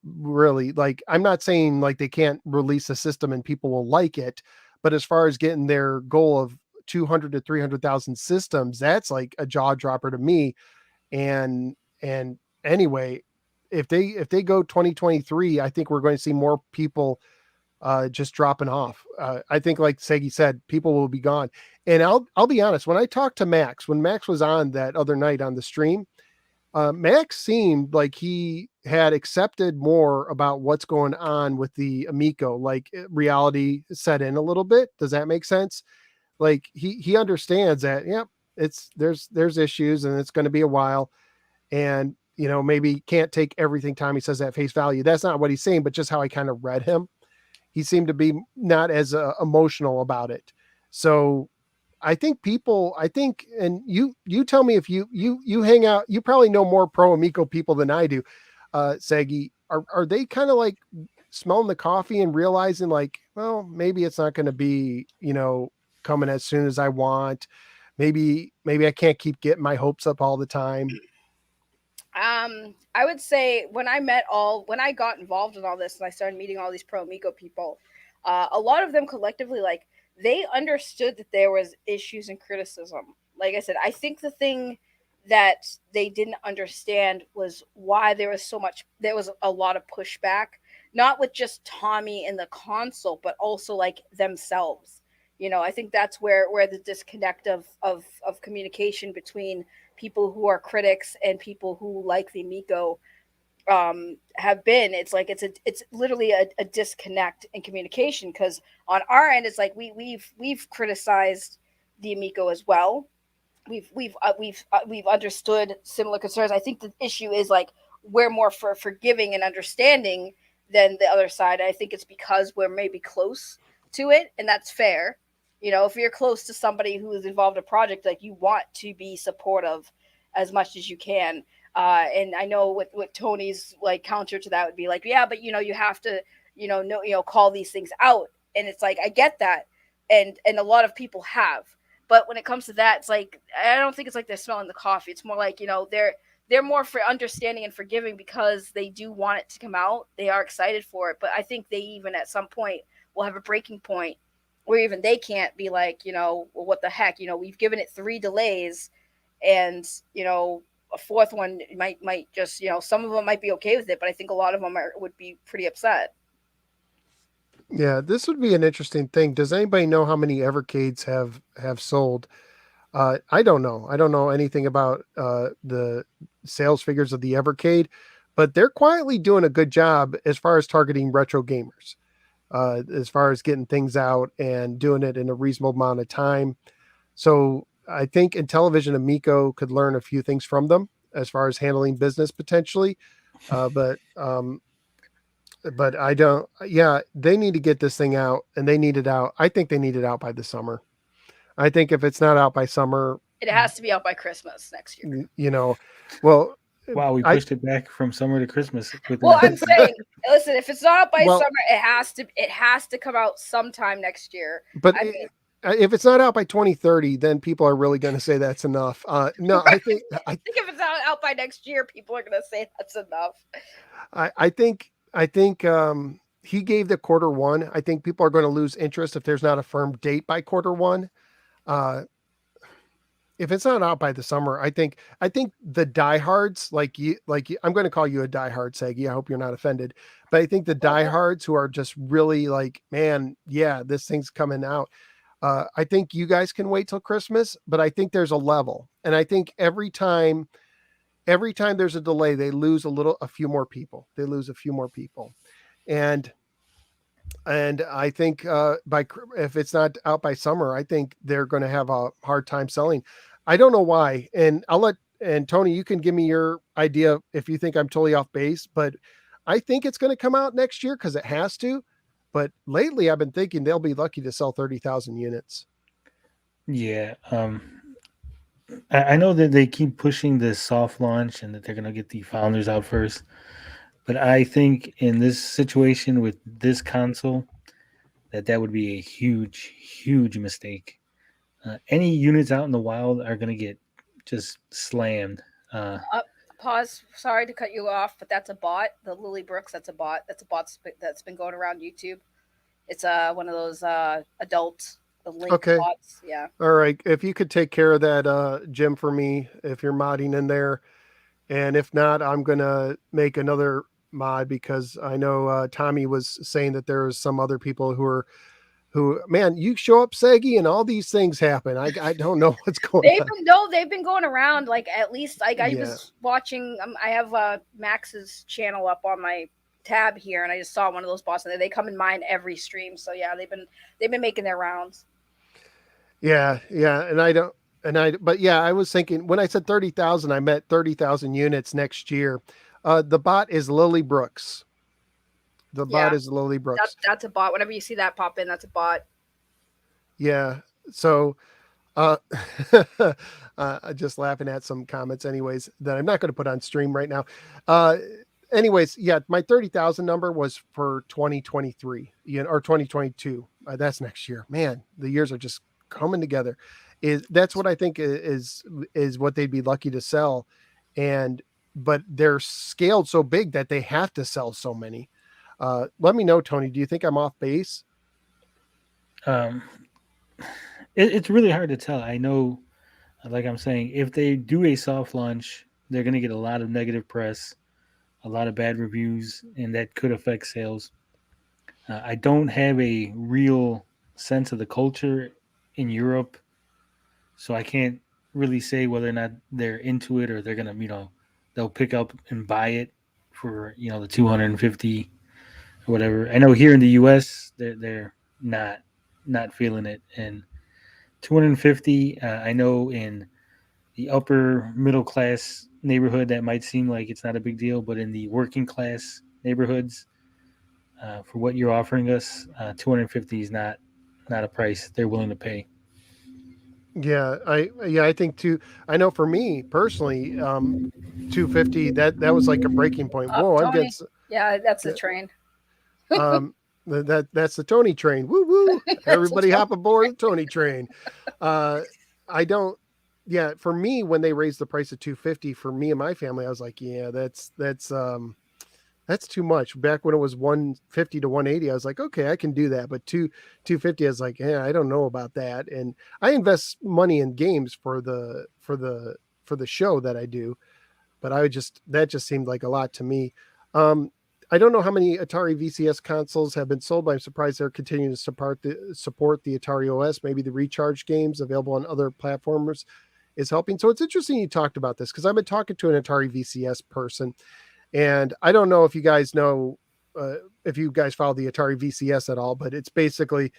Really, like, I'm not saying like they can't release a system and people will like it, but as far as getting their goal of 200 to 300,000 systems, that's like a jaw dropper to me. And anyway, if they go 2023, I think we're going to see more people just dropping off. I think, like Segi said, people will be gone. And I'll be honest, when I talked to Max, when Max was on that other night on the stream, Max seemed like he had accepted more about what's going on with the Amico, like reality set in a little bit. Does that make sense? Like he understands that, yep, there's issues and it's going to be a while. And, maybe can't take everything Tommy says at face value. That's not what he's saying, but just how I kind of read him. He seemed to be not as emotional about it. So I think and you tell me if you hang out, you probably know more pro Amico people than I do. Segi, are they kind of like smelling the coffee and realizing like, well, maybe it's not going to be, coming as soon as I want. Maybe I can't keep getting my hopes up all the time. I would say when I got involved in all this and I started meeting all these pro Amico people, a lot of them collectively, like, they understood that there was issues and criticism. Like I said, I think the thing that they didn't understand was why there was a lot of pushback, not with just Tommy and the console, but also like themselves. I think that's where the disconnect of communication between people who are critics and people who like the Amico have been. It's literally a disconnect in communication, because on our end it's like we've criticized the Amico as well. We've understood similar concerns. I think the issue is like we're more forgiving and understanding than the other side. I think it's because we're maybe close to it, and that's fair. If you're close to somebody who is involved in a project, like, you want to be supportive as much as you can. And I know what Tony's like counter to that would be like, yeah, but you have to call these things out. And it's like, I get that, and a lot of people have. But when it comes to that, it's like, I don't think it's like they're smelling the coffee. It's more like, they're more for understanding and forgiving because they do want it to come out. They are excited for it. But I think they even at some point will have a breaking point where even they can't be like, well, what the heck? We've given it 3 delays, and, a fourth one might just, some of them might be okay with it, but I think a lot of them would be pretty upset. Yeah, this would be an interesting thing. Does anybody know how many Evercades have sold? I don't know. I don't know anything about the sales figures of the Evercade, but they're quietly doing a good job as far as targeting retro gamers, as far as getting things out and doing it in a reasonable amount of time. So I think Intellivision and Amico could learn a few things from them as far as handling business potentially. But I don't, yeah, they need to get this thing out, and they need it out. I think they need it out by the summer. I think if it's not out by summer, it has to be out by Christmas next year. Well, Wow, we pushed it back from summer to Christmas. Well, I'm saying, listen, if it's not out by Well, summer, it has to come out sometime next year. But if it's not out by 2030, then people are really going to say that's enough. No, I think if it's not out by next year, people are going to say that's enough. I think he gave the Q1. I think people are going to lose interest if there's not a firm date by Q1. If it's not out by the summer, I think the diehards like you, I'm going to call you a diehard, Saggy. I hope you're not offended, but I think the diehards who are just really like, man, yeah, this thing's coming out. I think you guys can wait till Christmas, but I think there's a level, and I think every time there's a delay, they lose a few more people. And I think if it's not out by summer, I think they're going to have a hard time selling. I don't know why. And Tony, you can give me your idea if you think I'm totally off base, but I think it's going to come out next year because it has to. But lately I've been thinking they'll be lucky to sell 30,000 units. Yeah. I know that they keep pushing this soft launch and that they're going to get the founders out first. But I think in this situation with this console, that would be a huge, huge mistake. Any units out in the wild are going to get just slammed. Pause. Sorry to cut you off, but that's a bot. The Lily Brooks, that's a bot. That's a bot that's been going around YouTube. It's one of those adult link bots. Yeah. All right. If you could take care of that, Jim, for me, if you're modding in there, and if not, I'm gonna make another mod because I know Tommy was saying that there was some other people who man, you show up, Saggy, and all these things happen. I don't know what's going on. They've been going around, like, at least I was watching. I have Max's channel up on my tab here, and I just saw one of those bots, and they come in mine every stream. So yeah, they've been making their rounds. Yeah, but yeah, I was thinking when I said 30,000, I meant 30,000 units next year. The bot is Lily Brooks. Bot is Lily Brooks. That's a bot. Whenever you see that pop in, that's a bot. Yeah. So, just laughing at some comments anyways, that I'm not going to put on stream right now. Anyways, yeah, my 30,000 number was for 2023, or 2022. That's next year. Man, the years are just coming together. That's what I think is what they'd be lucky to sell. But they're scaled so big that they have to sell so many. Let me know, Tony, do you think I'm off base? it's really hard to tell. I know, like I'm saying, if they do a soft launch, they're going to get a lot of negative press, a lot of bad reviews, and that could affect sales. I don't have a real sense of the culture in Europe, so I can't really say whether or not they're into it or they're gonna, they'll pick up and buy it for the 250 or whatever. I know here in the U.S. they're not feeling it, and 250. I know in the upper middle class neighborhood that might seem like it's not a big deal, but in the working class neighborhoods, for what you're offering us, 250 is not a price they're willing to pay. I think too. I know for me personally, 250, that was like a breaking point. Oh, Whoa, I'm getting Tony. Yeah, that's the yeah, train. that's the Tony train. Woo woo! That's the Everybody Tony hop aboard train. the Tony train. I don't. Yeah, for me, when they raised the price of 250 for me and my family, I was like, yeah, that's too much. Back when it was 150 to 180, I was like, okay, I can do that. But 250, I was like, yeah, I don't know about that. And I invest money in games for the show that I do, but that just seemed like a lot to me. Um, I don't know how many Atari VCS consoles have been sold, but I'm surprised they're continuing to support the Atari OS. Maybe the recharge games available on other platforms is helping. So it's interesting you talked about this because I've been talking to an Atari VCS person, and I don't know if you guys know, if you guys follow the Atari VCS at all, but it's basically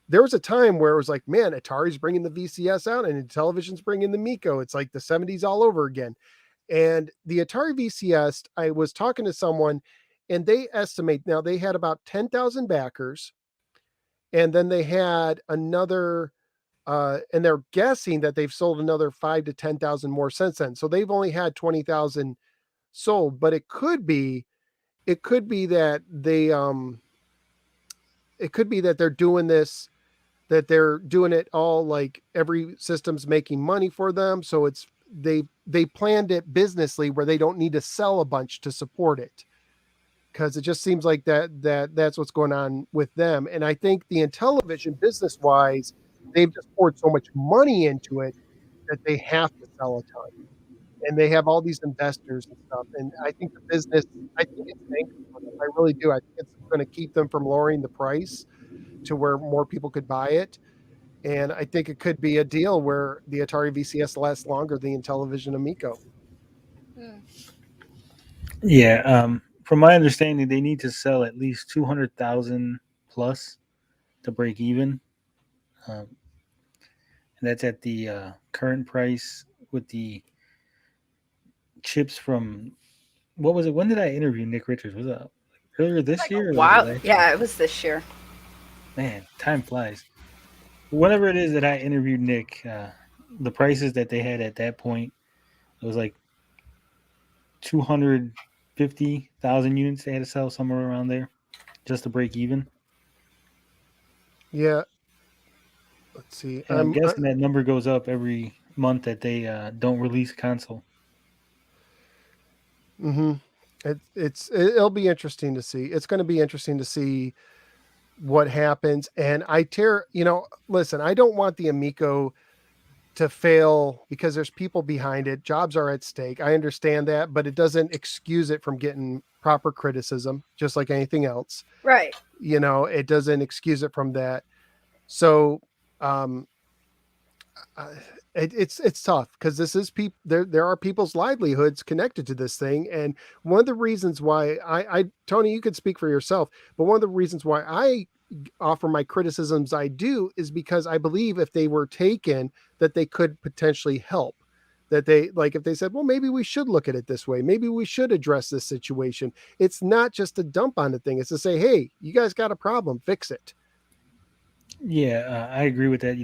there was a time where it was like, man, Atari's bringing the VCS out and Intellivision's bringing the Miko. It's like the 70s all over again. And the Atari VCS, I was talking to someone and they estimate now they had about 10,000 backers. And then they had another, and they're guessing that they've sold another 5 to 10,000 more since then. So they've only had 20,000 sold, but it could be that it could be that they're doing this, that they're doing it all like every system's making money for them. So they planned it businessly where they don't need to sell a bunch to support it. Cause it just seems like that's what's going on with them. And I think the Intellivision business wise, they've just poured so much money into it that they have to sell a ton. And they have all these investors and stuff. And I think the business, I think it's an anchor for them. I really do. I think it's going to keep them from lowering the price to where more people could buy it. And I think it could be a deal where the Atari VCS lasts longer than the Intellivision Amico. Hmm. Yeah, from my understanding, they need to sell at least 200,000 plus to break even, and that's at the current price with the chips from what was it? When did I interview Nick Richards? Was it earlier this Like a year or was it while. last year? Yeah, it was this year. Man, time flies. Whenever it is that I interviewed Nick, the prices that they had at that point, it was like 250,000 units they had to sell somewhere around there just to break even. Yeah. Let's see. And I'm guessing that number goes up every month that they don't release console. Mm-hmm. It'll be interesting to see. It's going to be interesting to see what happens. And listen, I don't want the Amico to fail because there's people behind it. Jobs are at stake. I understand that, but it doesn't excuse it from getting proper criticism, just like anything else. Right. It doesn't excuse it from that. So, um, it's tough because this is people. There are people's livelihoods connected to this thing, and one of the reasons why I Tony, you could speak for yourself, but one of the reasons why I offer my criticisms I do is because I believe if they were taken, that they could potentially help. That they like if they said, well, maybe we should look at it this way. Maybe we should address this situation. It's not just to dump on the thing. It's to say, hey, you guys got a problem, fix it. Yeah, I agree with that.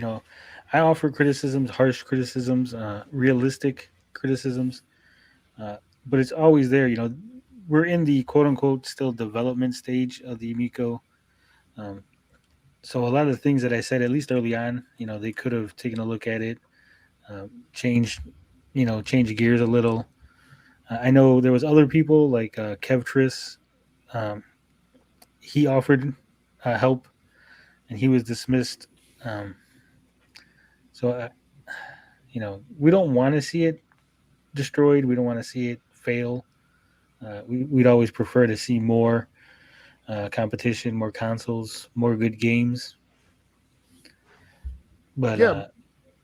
I offer criticisms, harsh criticisms, realistic criticisms, but it's always there. We're in the quote unquote still development stage of the Amico. Um, so a lot of the things that I said, at least early on, they could have taken a look at it, changed, change gears a little. I know there was other people like Kev Triss. Um, he offered help, and he was dismissed. So, we don't want to see it destroyed. We don't want to see it fail. We'd always prefer to see more competition, more consoles, more good games. But Yeah,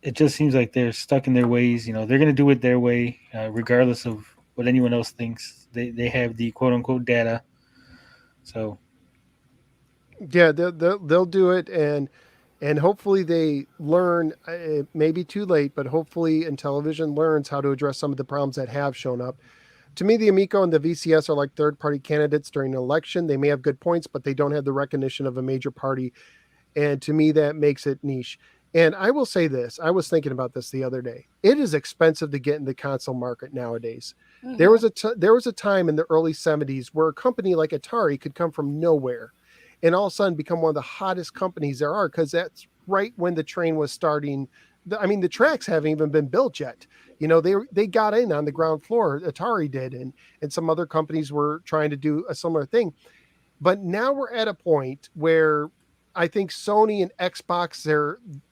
it just seems like they're stuck in their ways. They're going to do it their way, regardless of what anyone else thinks. They have the quote unquote data. So, yeah, they'll do it, and hopefully they learn. It may be too late, but hopefully Intellivision learns how to address some of the problems that have shown up. To me, the Amico and the VCS are like third-party candidates during an election. They may have good points, but they don't have the recognition of a major party, and to me, that makes it niche. And I will say this: I was thinking about this the other day. It is expensive to get in the console market nowadays. Hmm. There was a time in the early '70s where a company like Atari could come from nowhere, and all of a sudden become one of the hottest companies there are, because that's right when the train was starting. I mean, the tracks haven't even been built yet. They got in on the ground floor. Atari did, and some other companies were trying to do a similar thing. But now we're at a point where I think Sony and Xbox,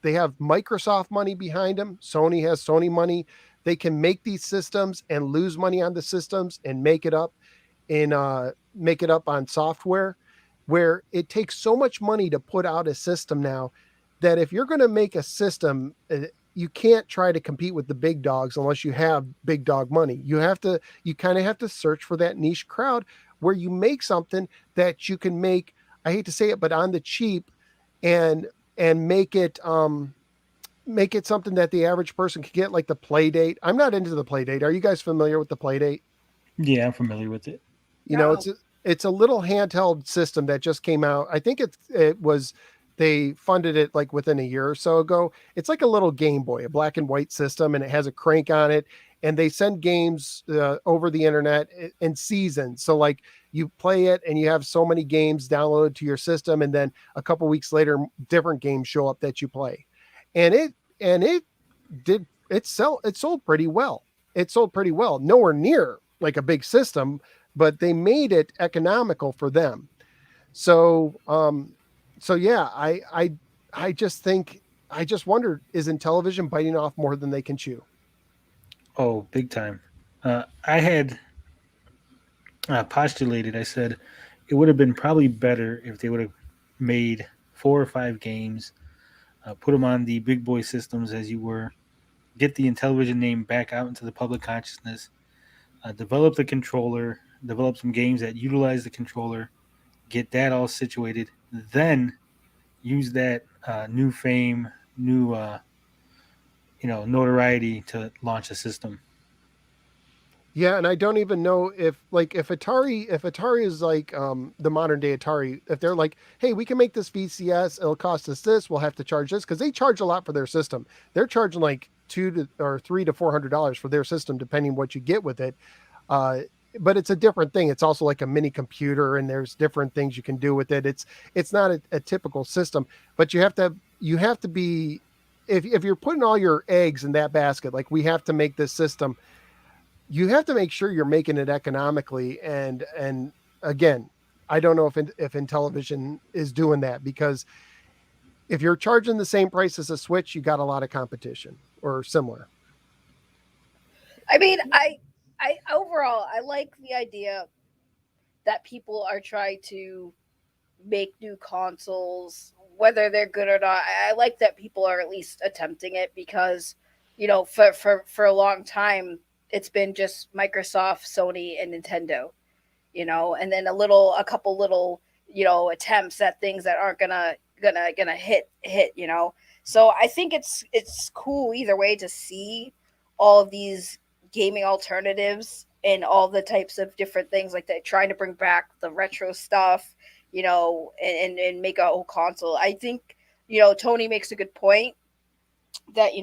they have Microsoft money behind them. Sony has Sony money. They can make these systems and lose money on the systems and make it up on software, where it takes so much money to put out a system now that if you're going to make a system, you can't try to compete with the big dogs unless you have big dog money. You kind of have to search for that niche crowd where you make something that you can make, I hate to say it, but on the cheap, and make it something that the average person could get, like the Play Date. I'm not into the Play Date. Are you guys familiar with the Play Date? yeah, I'm familiar with it. You know, No. it's a little handheld system that just came out. I think it was, they funded it like within a year or so ago. It's like a little Game Boy, a black and white system, and it has a crank on it. And they send games over the internet in seasons. So like you play it, and you have so many games downloaded to your system, and then a couple weeks later, different games show up that you play, and it did it sold pretty well. It sold pretty well. Nowhere near like a big system, but they made it economical for them. So yeah, I just think, I just wonder, is Intellivision biting off more than they can chew? Oh, big time. I had postulated. I said it would have been probably better if they would have made 4 or 5 games, put them on the big boy systems as you were, get the Intellivision name back out into the public consciousness, develop the controller, develop some games that utilize the controller, get that all situated, then use that new fame, new notoriety to launch a system. Yeah, and I don't even know if Atari is like the modern day Atari, if they're like, hey, we can make this VCS, it'll cost us this, we'll have to charge this, because they charge a lot for their system. They're charging like $300 to $400 for their system, depending what you get with it. Uh, but it's a different thing. It's also like a mini computer, and there's different things you can do with it. It's not a typical system, but you have to be, if you're putting all your eggs in that basket, like we have to make this system, you have to make sure you're making it economically. And again, I don't know if Intellivision is doing that, because if you're charging the same price as a Switch, you got a lot of competition or similar. I mean, I overall I like the idea that people are trying to make new consoles, whether they're good or not. I like that people are at least attempting it, because, for a long time it's been just Microsoft, Sony, and Nintendo, and then a couple little, attempts at things that aren't gonna hit. So I think it's cool either way to see all of these gaming alternatives and all the types of different things like that, trying to bring back the retro stuff, and make a whole console. I think, Tony makes a good point that,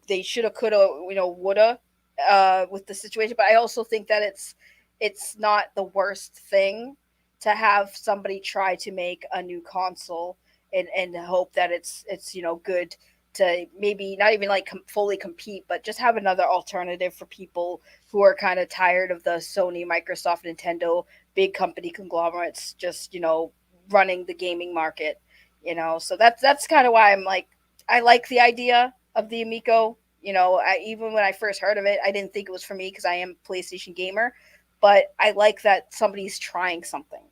they shoulda, coulda, woulda, with the situation. But I also think that it's not the worst thing to have somebody try to make a new console, and hope that it's good, to maybe not even like fully compete, but just have another alternative for people who are kind of tired of the Sony, Microsoft, Nintendo big company conglomerates just, running the gaming market. So that's kind of why I'm like, I like the idea of the Amico. Even when I first heard of it, I didn't think it was for me because I am a PlayStation gamer. But I like that somebody's trying something.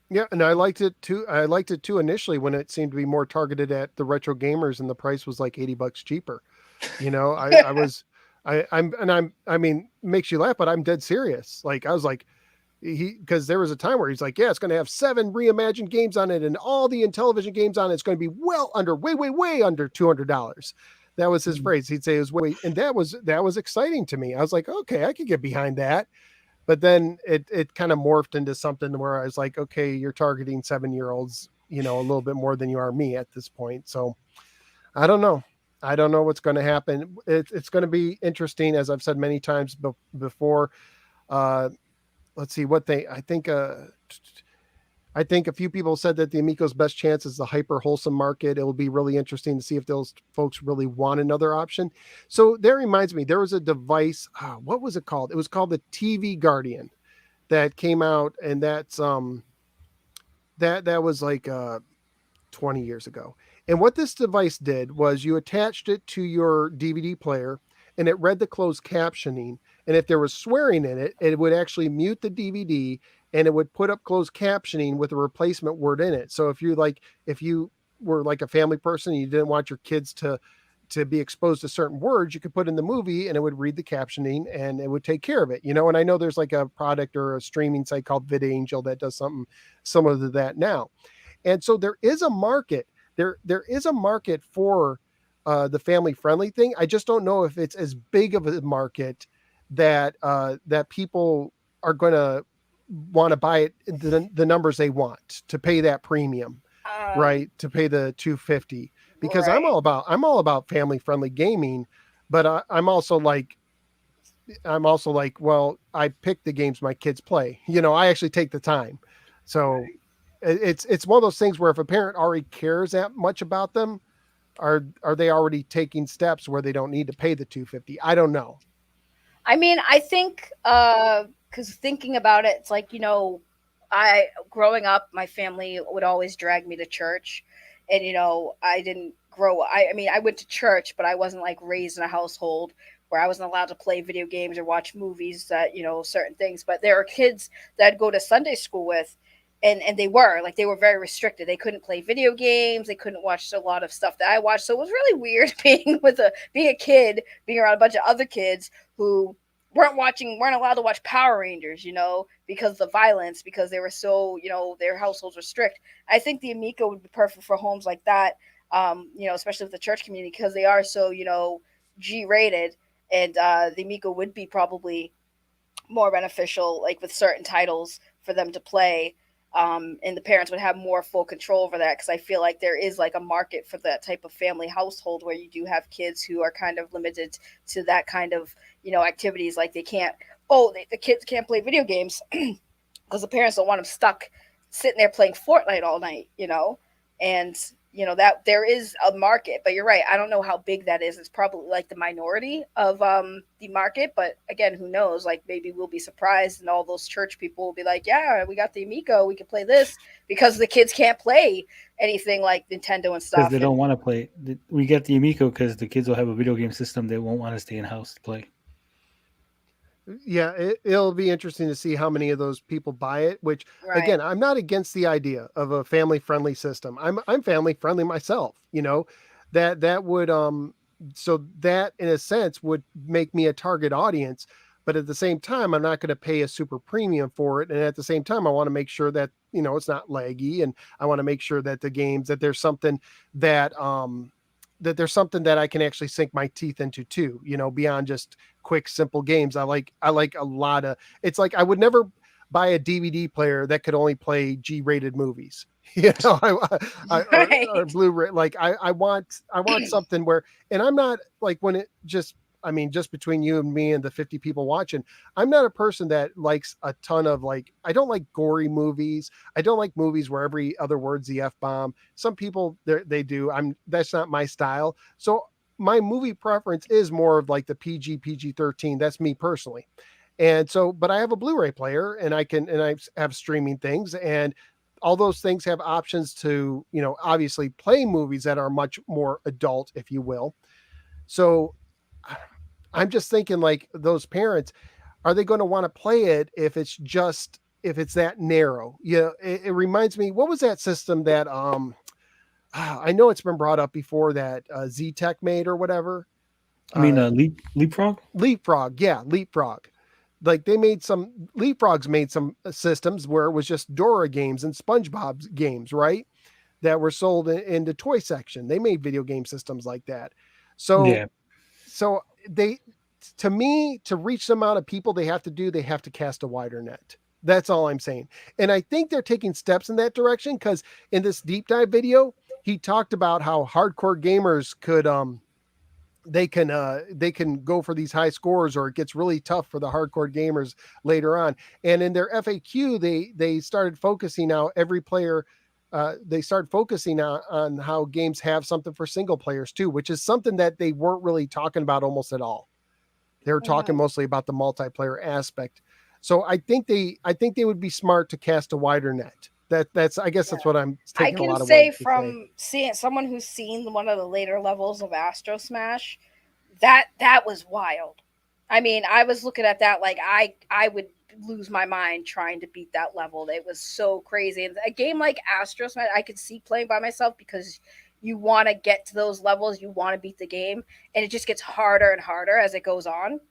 Yeah, and I liked it too. I liked it too initially when it seemed to be more targeted at the retro gamers and the price was like $80 cheaper. I was I mean, makes you laugh, but I'm dead serious. Like I was like because there was a time where he's like, yeah, it's going to have 7 reimagined games on it and all the Intellivision games on it. It's going to be well under way under $200. That was his phrase. He'd say it was way, and that was exciting to me. I was like, okay, I could get behind that. But then it kind of morphed into something where I was like, okay, you're targeting 7-year-olds, a little bit more than you are me at this point. So I don't know. I don't know what's going to happen. It's going to be interesting, as I've said many times before. Let's see what I think a few people said that the Amico's best chance is the hyper wholesome market. It will be really interesting to see if those folks really want another option. So that reminds me, there was a device. What was it called? It was called the TV Guardian that came out, and that was like 20 years ago. And what this device did was you attached it to your DVD player, and it read the closed captioning. And if there was swearing in it, it would actually mute the DVD and it would put up closed captioning with a replacement word in it. So if you were like a family person and you didn't want your kids to be exposed to certain words, you could put in the movie and it would read the captioning and it would take care of it. And I know there's like a product or a streaming site called VidAngel that does something similar to that now. And so there is a market. There is a market for the family friendly thing. I just don't know if it's as big of a market that people are going to want to buy it the numbers they want to pay that premium, right? To pay the $250, because right. I'm all about family friendly gaming, but I'm also like, well, I pick the games my kids play. I actually take the time. So it's one of those things where if a parent already cares that much about them, are they already taking steps where they don't need to pay the $250? I don't know. I mean, I think because thinking about it, it's like I growing up, my family would always drag me to church, and I didn't grow. I mean, I went to church, but I wasn't like raised in a household where I wasn't allowed to play video games or watch movies that certain things. But there are kids that I'd go to Sunday school with, and they were very restricted. They couldn't play video games. They couldn't watch a lot of stuff that I watched. So it was really weird being a kid, being around a bunch of other kids who weren't allowed to watch Power Rangers, because of the violence, because they were so, their households were strict. I think the Amico would be perfect for homes like that, especially with the church community, because they are so, G-rated, and the Amico would be probably more beneficial, like with certain titles for them to play. And the parents would have more full control over that, because I feel like there is like a market for that type of family household where you do have kids who are kind of limited to that kind of activities. Like the kids can't play video games because the parents don't want them stuck sitting there playing Fortnite all night, and that there is a market. But you're right, I don't know how big that is. It's probably like the minority of the market, but again, who knows? Like maybe we'll be surprised and all those church people will be like, yeah, we got the Amico, we can play this, because the kids can't play anything like Nintendo and stuff because they don't want to play. We get the Amico because the kids will have a video game system. They won't want to stay in house to play. Yeah, it'll be interesting to see how many of those people buy it, which Right. again, I'm not against the idea of a family friendly system. I'm family friendly myself, that would so that in a sense would make me a target audience, but at the same time I'm not going to pay a super premium for it, and at the same time I want to make sure that it's not laggy, and I want to make sure that the games, that there's something that that I can actually sink my teeth into too, beyond just quick, simple games. I like a lot of, it's like, I would never buy a DVD player that could only play G-rated movies, Right. or Blu-ray. Like I want something where, and I'm not like, when it just, I mean, just between you and me and the 50 people watching, I'm not a person that likes a ton of I don't like gory movies. I don't like movies where every other word's the F-bomb. Some people they do. That's not my style. So my movie preference is more of like the PG-13. That's me personally. And so, but I have a Blu-ray player, and I have streaming things, and all those things have options to, obviously play movies that are much more adult, if you will. So I'm just thinking, like, those parents, are they going to want to play it if it's that narrow? It reminds me, what was that system that I know it's been brought up before, that Z-Tech made or whatever. I mean, leapfrog. Leapfrog, yeah, Leapfrog. Like, they made some Leapfrogs made some systems where it was just Dora games and SpongeBob games, right? That were sold in the toy section. They made video game systems like that. So Yeah, so they, to me, to reach the amount of people they have to cast a wider net. That's all I'm saying. And I think they're taking steps in that direction, because in this deep dive video, he talked about how hardcore gamers could they can go for these high scores, or it gets really tough for the hardcore gamers later on. And in their FAQ, they started focusing now every player. They started focusing on how games have something for single players too, which is something that they weren't really talking about almost at all. They were talking mostly about the multiplayer aspect. So I think they would be smart to cast a wider net. That's I guess that's what I'm I taking a can lot of say words to say. from seeing someone who's seen one of the later levels of Astro Smash, that was wild. I mean, I was looking at that like I would lose my mind trying to beat that level. It was so crazy. And a game like Astro Smash, I could see playing by myself, because you want to get to those levels, you want to beat the game, and it just gets harder and harder as it goes on.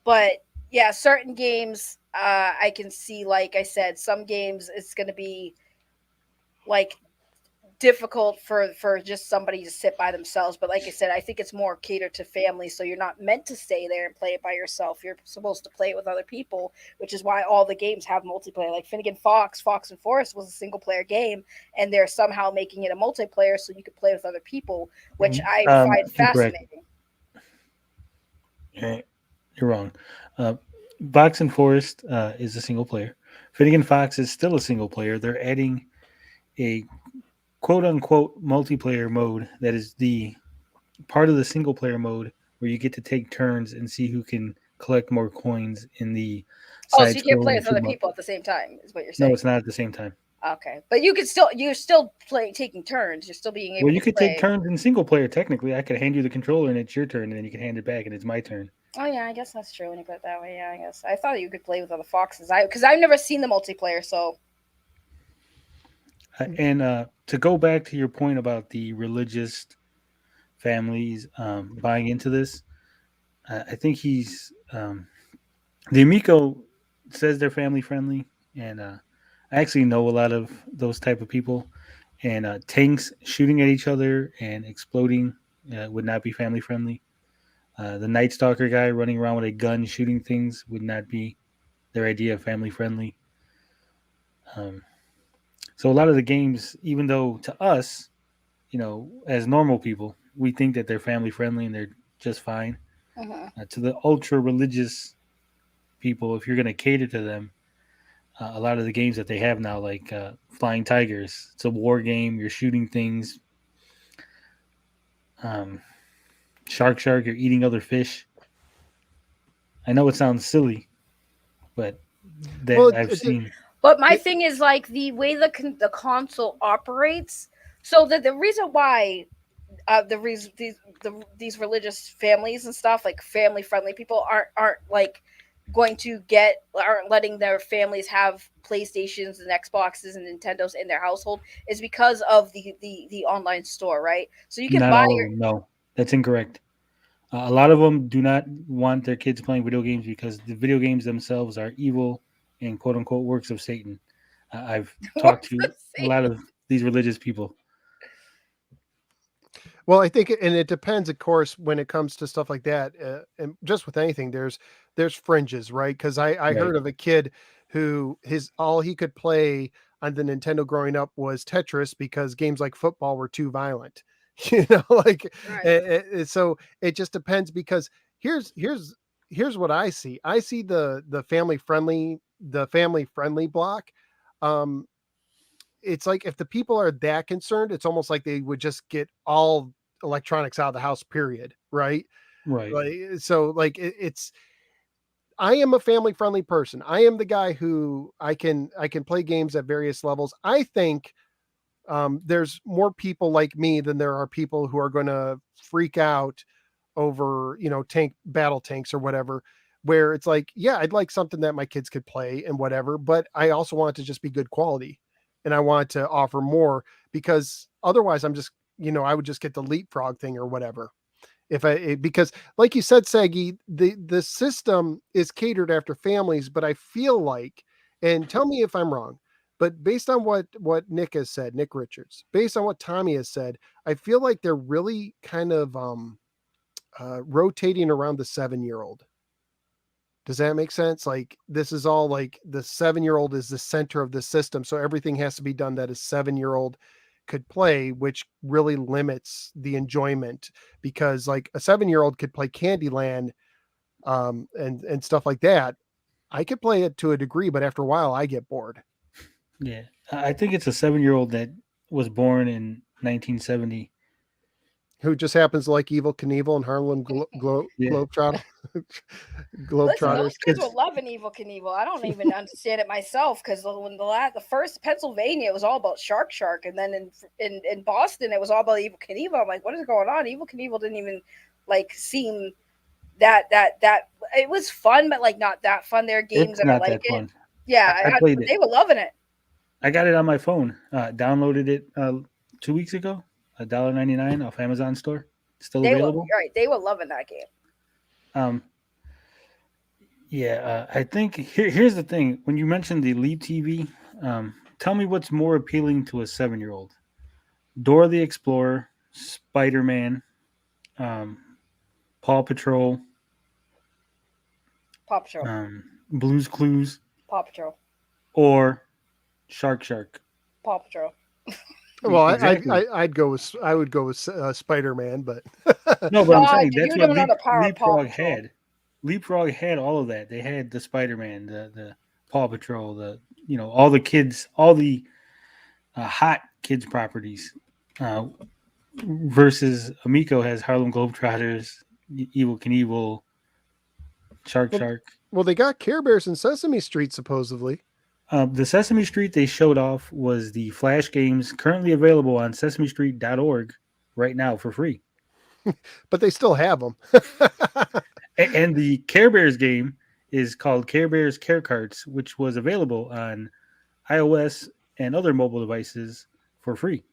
But yeah, certain games, I can see, like I said, some games it's going to be like difficult for just somebody to sit by themselves. But like I said, I think it's more catered to families, so you're not meant to stay there and play it by yourself. You're supposed to play it with other people, which is why all the games have multiplayer. Like Finnegan Fox and Forest was a single player game, and they're somehow making it a multiplayer so you could play with other people, which I find incorrect. fascinating. You're wrong. Fox and Forest is a single player. Finnegan Fox is still a single player. They're adding a quote unquote multiplayer mode that is the part of the single player mode where you get to take turns and see who can collect more coins in the Oh, side so you can play scrolling with shoot other 'em up. people at the same time, is what you're saying. No, it's not at the same time. Okay, but you're still playing, taking turns. You're still being able Well, you to could play. take turns in single player. Technically, I could hand you the controller and it's your turn, and then you can hand it back and it's my turn. Oh yeah, I guess that's true when you put it that way. Yeah, I guess I thought you could play with other foxes. Because I've never seen the multiplayer, so And to go back to your point about the religious families buying into this, I think the Amico says they're family friendly, and I actually know a lot of those type of people. And tanks shooting at each other and exploding would not be family friendly. The Night Stalker guy running around with a gun shooting things would not be their idea of family friendly. Um, so a lot of the games, even though to us, as normal people, we think that they're family friendly and they're just fine. To the ultra religious people, if you're going to cater to them, a lot of the games that they have now, like Flying Tigers, it's a war game. You're shooting things. Shark, you're eating other fish. I know it sounds silly, but I've seen. But my thing is like the way the console operates. So that the reason why these religious families and stuff, like family friendly people, aren't like going to aren't letting their families have PlayStations and Xboxes and Nintendos in their household, is because of the online store, right? So you can Not buy all your. of them. No, that's incorrect. A lot of them do not want their kids playing video games because the video games themselves are evil and quote unquote works of Satan. I've talked to a lot of these religious people. Well, I think, and it depends, of course, when it comes to stuff like that, and just with anything, there's fringes, right? Because I Right. heard of a kid who all he could play on the Nintendo growing up was Tetris, because games like football were too violent, like, so it just depends, because here's what I see. I see the family friendly block. Um, it's like, if the people are that concerned, it's almost like they would just get all electronics out of the house, period. Right. Right. Like, so like it's, I am a family friendly person. I am the guy who I can play games at various levels. I think there's more people like me than there are people who are going to freak out over, battle tanks or whatever, where it's like, yeah, I'd like something that my kids could play and whatever, but I also want it to just be good quality, and I want to offer more, because otherwise I'm just, I would just get the leapfrog thing or whatever. Because like you said, Saggy, the system is catered after families, but I feel like, and tell me if I'm wrong, but based on what Nick has said, Nick Richards, based on what Tommy has said, I feel like they're really kind of rotating around the 7-year-old. Does that make sense? Like, this is all like the 7-year-old is the center of the system, so everything has to be done that a 7-year-old could play, which really limits the enjoyment, because like a 7-year-old could play Candyland and stuff like that. I could play it to a degree, but after a while I get bored. Yeah, I think it's a 7-year-old that was born in 1970. Who just happens to like Evil Knievel and Harlem Yeah. Globetrotter. Listen, Globetrotters. those kids were loving Evil Knievel. I don't even understand it myself, because when the first Pennsylvania, it was all about Shark, and then in Boston it was all about Evil Knievel. I'm like, what is going on? Evil Knievel didn't even like seem that it was fun, but like not that fun. There are games It's that are not like that fun. it. Yeah, I played it. They were loving it. I got it on my phone. Downloaded it 2 weeks ago. $1.99 off Amazon store. Still available. They were loving that game. I think here's the thing. When you mentioned the Leap TV, tell me what's more appealing to a 7-year-old: Dora the Explorer, Spider-Man, Paw Patrol, Paw Patrol, Blue's Clues, Paw Patrol, or Shark. Paw Patrol. Well, Exactly. I would go with Spider-Man, but no, but I'm saying you that's don't what know the power of Paw Leapfrog Patrol. had. Leapfrog had all of that. They had the Spider-Man, the Paw Patrol, all the kids, all the hot kids properties. Versus Amico has Harlem Globetrotters, Evil Knievel, Shark. well, they got Care Bears and Sesame Street supposedly. The Sesame Street they showed off was the Flash games currently available on sesamestreet.org right now for free. But they still have them. And the Care Bears game is called Care Bears Care Carts, which was available on iOS and other mobile devices for free.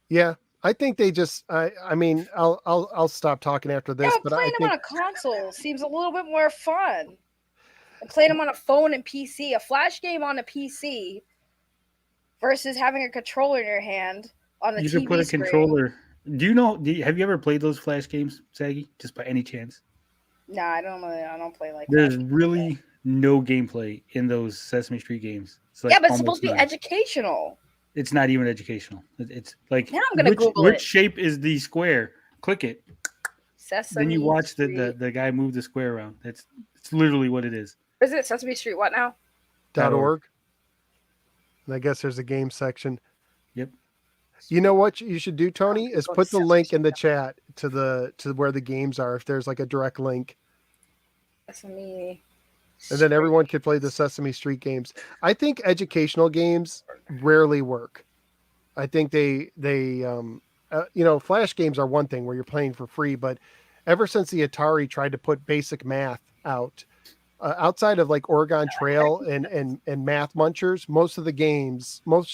Yeah, I think they just. I mean, I'll stop talking after this. Yeah, but playing them on a console seems a little bit more fun. And playing them on a phone and PC, a Flash game on a PC versus having a controller in your hand on the TV You could put a screen. controller. Have you ever played those Flash games, Saggy? Just by any chance? Nah, I don't play like There's Flash really no gameplay in those Sesame Street games. It's like yeah, but it's supposed to be educational. It's not even educational. It's like, now I'm gonna Google which it. shape is the square? Click it. Sesame Then you watch Street. the guy move the square around. It's literally what it is. Is it Sesame Street? What now? .org. And I guess there's a game section. Yep. You know what you should do, Tony, is Go to put the Sesame link in the Street. chat to where the games are, if there's like a direct link. Sesame And then everyone could play the Sesame Street games. I think educational games rarely work. I think they Flash games are one thing where you're playing for free, but ever since the Atari tried to put basic math out, outside of like Oregon Trail and Math Munchers, most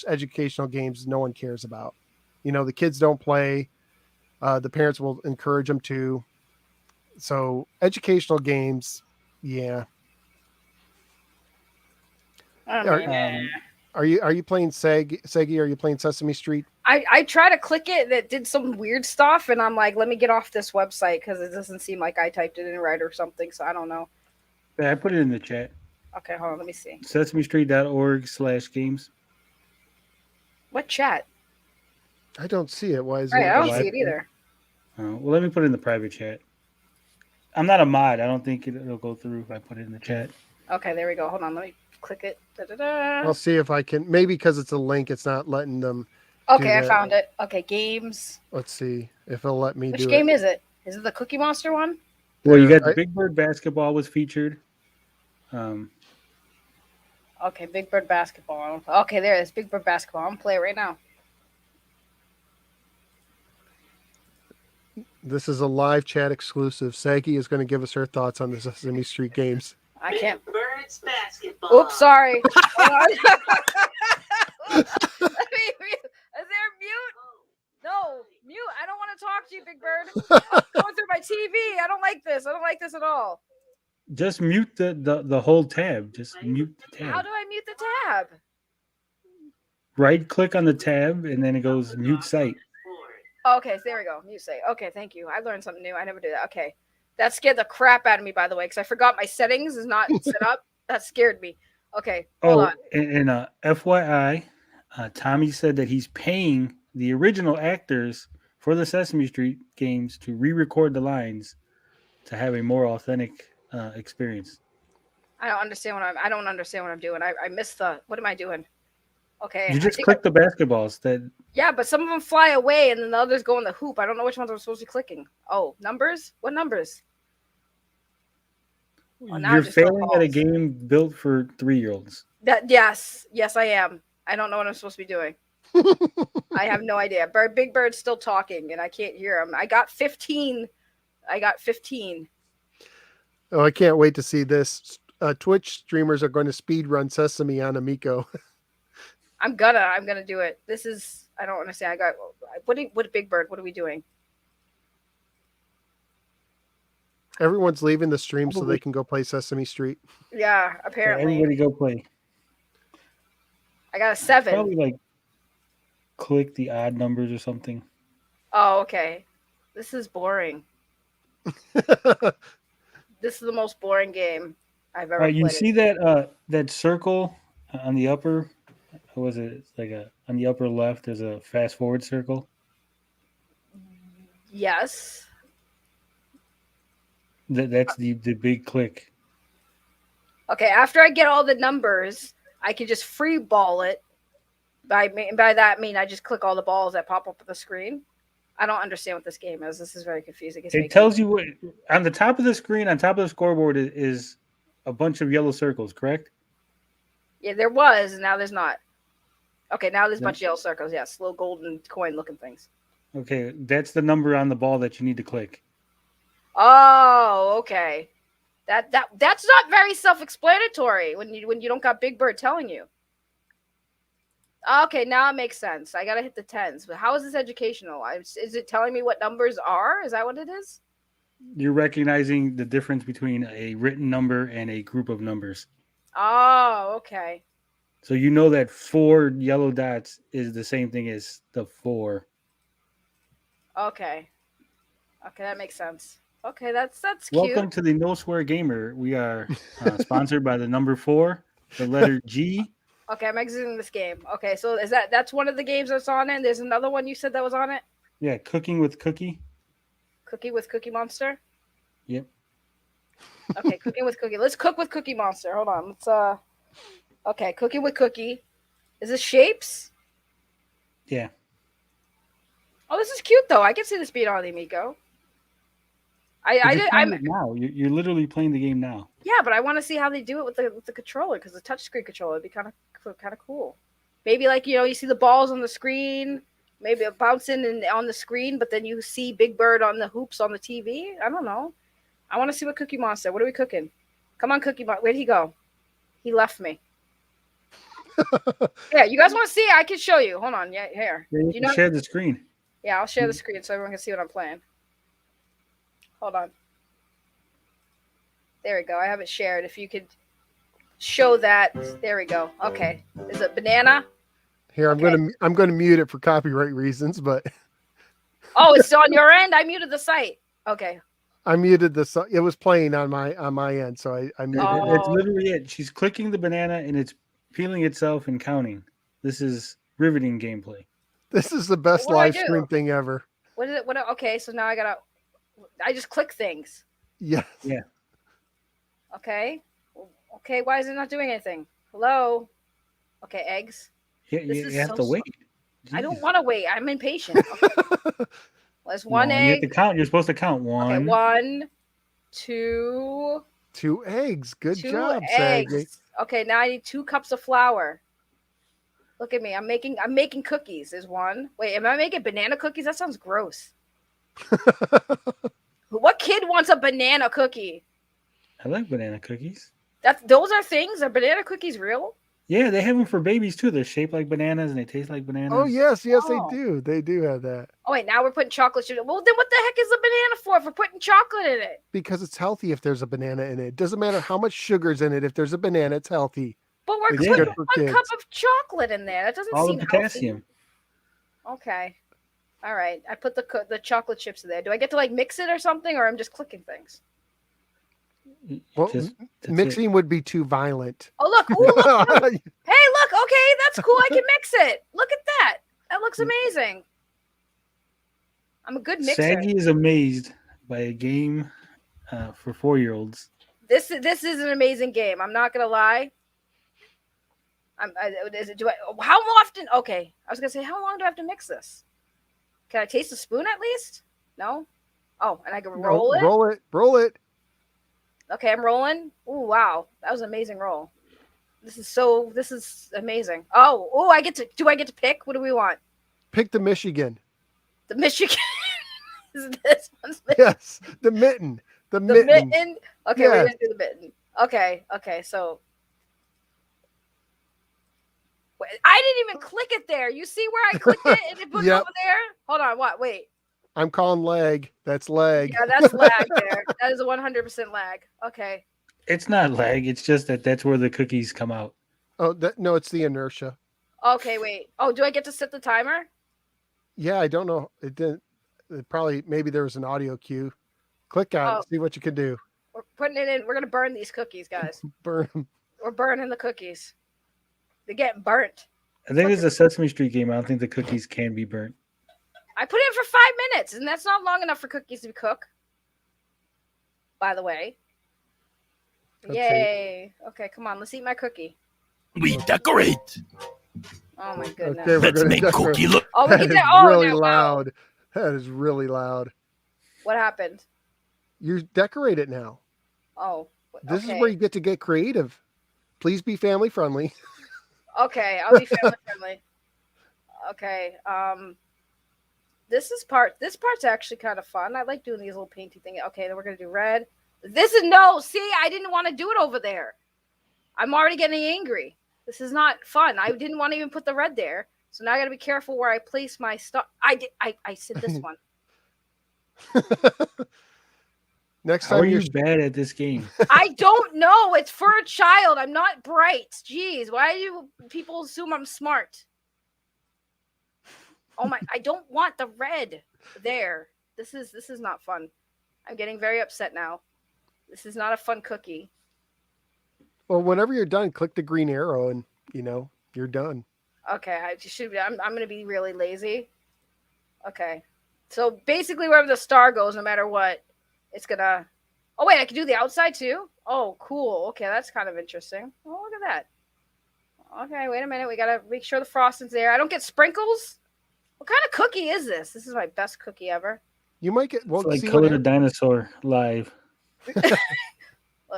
educational games, no one cares about. The kids don't play. The parents will encourage them to. So educational games, yeah. Are you playing Segi? Are you playing Sesame Street? I try to click it, that did some weird stuff, and I'm like, let me get off this website because it doesn't seem like I typed it in right or something. So I don't know. Yeah, I put it in the chat. Okay, hold on, let me see. sesamestreet.org/games. What chat? I don't see it. Why is Right, it? I don't see it either. Well, let me put it in the private chat. I'm not a mod. I don't think it'll go through if I put it in the chat. Okay, there we go. Hold on, let me click it. I'll see if I can. Maybe because it's a link, it's not letting them. Okay, I found it. Okay, games. Let's see if it'll let me do it. Which game is it? Is it the Cookie Monster one? Well, you got Big Bird Basketball was featured. Okay, Big Bird Basketball. Okay, there it is. Big Bird Basketball. I'm gonna play it right now. This is a live chat exclusive. Saggy is going to give us her thoughts on the Sesame Street games. I can't. Birds basketball. Oops, sorry. Hold on. Is there mute? No, mute. I don't want to talk to you, Big Bird. I'm going through my TV. I don't like this. I don't like this at all. Just mute the whole tab. Just mute the How tab. do I mute the tab? Right click on the tab and then it goes mute site. Okay, there we go. Mute say. Okay, thank you. I learned something new. I never do that. Okay. That scared the crap out of me, by the way, because I forgot my settings is not set up. That scared me. Okay, hold on. And FYI, Tommy said that he's paying the original actors for the Sesame Street games to re-record the lines to have a more authentic experience. I don't understand what I'm doing. I missed the. What am I doing? Okay. You just click the basketballs. Yeah, but some of them fly away and then the others go in the hoop. I don't know which ones I'm supposed to be clicking. Oh, numbers? What numbers? Well, You're failing at a game built for 3-year-olds. Yes, I am. I don't know what I'm supposed to be doing. I have no idea. Big Bird's still talking and I can't hear him. I got 15. Oh, I can't wait to see this. Twitch streamers are going to speed run Sesame on Amico. I'm gonna do it. This is, I don't understand. What Big Bird? What are we doing? Everyone's leaving the stream so they can go play Sesame Street. Yeah, apparently. Everybody go play. I got a 7. Probably like click the odd numbers or something. Oh, okay. This is boring. This is the most boring game I've ever played. You see that circle on the upper? What was it? It's like on the upper left. There's a fast forward circle. Yes. That's the big click. Okay, after I get all the numbers, I can just free ball it. By that I mean I just click all the balls that pop up on the screen. I don't understand what this game is. This is very confusing. It tells you what on the top of the screen, on top of the scoreboard is a bunch of yellow circles, correct? Yeah, there was, and now there's not. Okay, now there's a bunch of yellow circles. Yes, little golden coin looking things. Okay, that's the number on the ball that you need to click. Oh, okay. That's not very self-explanatory when you don't got Big Bird telling you. Okay, now it makes sense. I gotta hit the 10s. But how is this educational? Is it telling me what numbers are? Is that what it is? You're recognizing the difference between a written number and a group of numbers. Oh, okay. So you know that 4 yellow dots is the same thing as the 4. Okay, that makes sense. Okay, that's cute. Welcome to the No Swear Gamer. We are sponsored by the number 4, the letter G. Okay, I'm exiting this game. Okay, so that's one of the games that's on it? There's another one you said that was on it? Yeah, Cooking with Cookie. Cookie with Cookie Monster? Yep. Okay, Cooking with Cookie. Let's cook with Cookie Monster. Hold on. Okay, Cooking with Cookie. Is this shapes? Yeah. Oh, this is cute though. I can see this being on the Amico. I'm now. You're literally playing the game now. Yeah, but I want to see how they do it with the controller because the touchscreen controller would be kind of cool. Maybe like you see the balls on the screen, maybe a bouncing on the screen, but then you see Big Bird on the hoops on the TV. I don't know. I want to see what Cookie Monster. What are we cooking? Come on, Cookie Monster. Where'd he go? He left me. Yeah, you guys want to see? I can show you. Hold on. Yeah, here. You share the screen. Yeah, I'll share the screen so everyone can see what I'm playing. Hold on. There we go. I have it shared. If you could show that. There we go. Okay. Is it banana? Here, I'm gonna mute it for copyright reasons, but oh, it's on your end? I muted the site. Okay. I muted the it was playing on my end, so I muted it. That's literally it. She's clicking the banana and it's peeling itself and counting. This is riveting gameplay. This is the best live stream thing ever. What is it? Okay, so now I just click things. Yeah. Yeah. Okay. Okay, why is it not doing anything? Hello? Okay, eggs. Yeah, you have to wait. I don't want to wait. I'm impatient. Okay. There's one egg. You have to count. You're supposed to count. 1. Okay, 1, 2. 2 eggs. Good job, eggs. Saggy. Okay, now I need 2 cups of flour. Look at me. I'm making cookies. There's 1. Wait, am I making banana cookies? That sounds gross. What kid wants a banana cookie? I like banana cookies. Those are things. Are banana cookies real? Yeah, they have them for babies too. They're shaped like bananas and they taste like bananas. Oh yes, they Oh. do. They do have that. Oh wait, now we're putting chocolate sugar. Well, then what the heck is a banana for if we're putting chocolate in it? Because it's healthy if there's a banana in it. Doesn't matter how much sugar's in it. If there's a banana, it's healthy. But we're It's putting good for one kids. cup of chocolate in there. That doesn't All the seem potassium. healthy. Okay. All right. I put the chocolate chips in there. Do I get to like mix it or something, or I'm just clicking things? Well, That's mixing would be too violent. Oh look! Ooh, look! Hey, look! Okay, that's cool. I can mix it. Look at that. That looks amazing. I'm a good mixer. Saggy is amazed by a game for 4-year-olds. This is an amazing game. I'm not gonna lie. How often? Okay, I was gonna say, how long do I have to mix this? Can I taste the spoon at least? No. Oh, and I can roll it. Roll it. Okay, I'm rolling. Ooh, wow, that was an amazing roll. This is amazing. Oh, do I get to pick? What do we want? Pick the Michigan. The Michigan. This one's Yes, the mitten. The mitten. mitten. Okay, Yes. we're gonna do the mitten. Okay, so wait, I didn't even click it there. You see where I clicked it and it put it Yep. over there? Hold on, what? Wait. I'm calling leg. That's leg. Yeah, that's lag there. That is a 100% lag. Okay. It's not lag. It's just that's where the cookies come out. Oh, no, it's the inertia. Okay, wait. Oh, do I get to set the timer? Yeah, I don't know. It didn't. Maybe there was an audio cue. Click on it. See what you can do. We're putting it in. We're gonna burn these cookies, guys. Burn them. We're burning the cookies. They're getting burnt. I think it's a Sesame Street game. I don't think the cookies can be burnt. I put it in for 5 minutes, and that's not long enough for cookies to cook. By the way. Okay. Yay. Okay, come on. Let's eat my cookie. We decorate. Oh my goodness. Okay, we're Let's gonna make decorate. cookie look. Oh, we That get is that. Oh, really now, wow. loud. That is really loud. What happened? You decorate it now. Oh. This okay. is where you get to get creative. Please be family friendly. Okay, I'll be family friendly. Okay. This part's actually kind of fun. I like doing these little painty things. Okay, then we're gonna do red. See, I didn't want to do it over there. I'm already getting angry. This is not fun. I didn't want to even put the red there. So now I gotta be careful where I place my stuff. I said this one. Next How time are you you're bad at this game? I don't know. It's for a child. I'm not bright. Jeez, why do people assume I'm smart? Oh my! I don't want the red there. This is not fun. I'm getting very upset now. This is not a fun cookie. well, whenever you're done, click the green arrow and you're done. Okay, I just should. I'm gonna be really lazy. Okay, so basically, wherever the star goes, no matter what, it's gonna. Oh wait, I can do the outside too. Oh, cool. Okay, that's kind of interesting. Oh, look at that. Okay, wait a minute. We gotta make sure the frosting's there. I don't get sprinkles. What kind of cookie is this? This is my best cookie ever. You might get It's like see Color what the Dinosaur live. Look,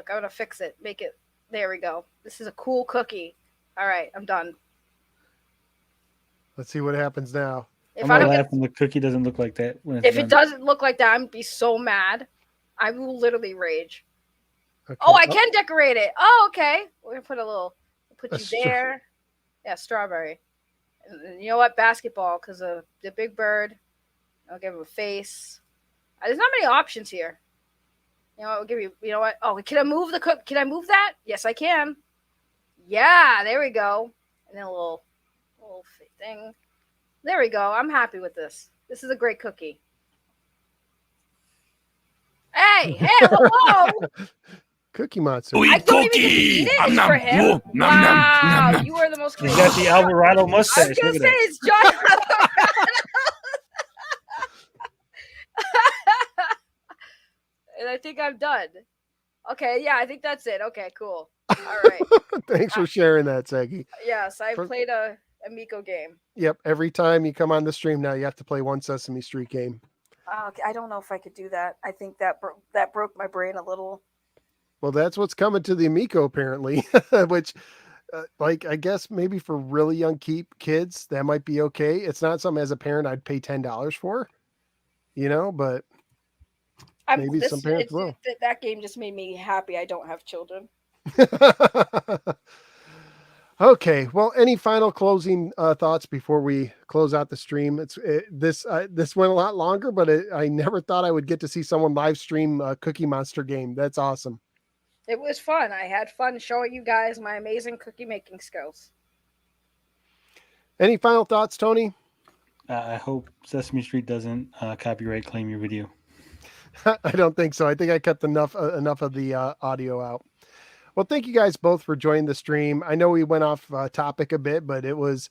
I'm gonna fix it. Make it. There we go. This is a cool cookie. All right, I'm done. Let's see what happens now. If I'm I not don't get, laughing. The cookie doesn't look like that. When it's if done. it doesn't look like that, I'm gonna be so mad. I will literally rage. Okay. Oh, I can decorate it. Oh, okay. We're gonna put A you there. Yeah, strawberry. And you know what? Basketball, because of the big bird. I'll give him a face. There's not many options here. You know what? We'll give you. You know what? Oh, can I move the cook? Can I move that? Yes, I can. Yeah, there we go. And then a little thing. There we go. I'm happy with this. This is a great cookie. Hey, hello. Cookie Monster. We I don't even get to cookie. eat it. It's Nom, for him. nom, nom, Wow, nom, nom. you are the most He's creative. got the Alvarado I was mustache. gonna Look say at that. it's John. And I think I'm done. Okay, yeah, I think that's it. Okay, cool. All right. Thanks for sharing that, Saggy. Yes, I For- played a Amico game. Yep. Every time you come on the stream now, you have to play one Sesame Street game. Okay, I don't know if I could do that. I think that broke my brain a little. Well, that's what's coming to the Amico apparently, which, I guess maybe for really young kids that might be okay. It's not something as a parent I'd pay $10 for. but I'm maybe this some parents it's will. that game just made me happy I don't have children. Okay. Well, any final closing thoughts before we close out the stream? This went a lot longer, but I never thought I would get to see someone live stream a Cookie Monster game. That's awesome. It was fun. I had fun showing you guys my amazing cookie making skills. Any final thoughts, Tony? I hope Sesame Street doesn't copyright claim your video. I don't think so. I think I cut enough of the audio out. Well, thank you guys both for joining the stream. I know we went off topic a bit, but it was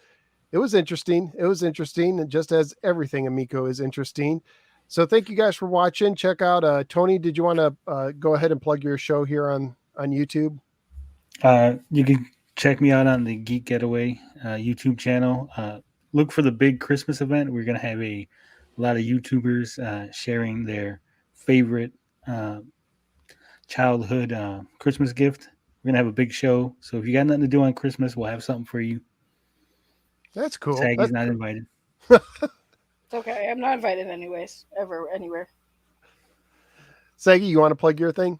interesting. It was interesting, and just as everything Amico is interesting. So thank you guys for watching. Check out Tony. Did you want to go ahead and plug your show here on YouTube? You can check me out on the Geek Getaway YouTube channel. Look for the big Christmas event. We're going to have a lot of YouTubers sharing their favorite childhood Christmas gift. We're going to have a big show. So if you got nothing to do on Christmas, we'll have something for you. That's cool. Saggy's not invited. It's okay. I'm not invited anyways, ever, anywhere. Saggy, you want to plug your thing?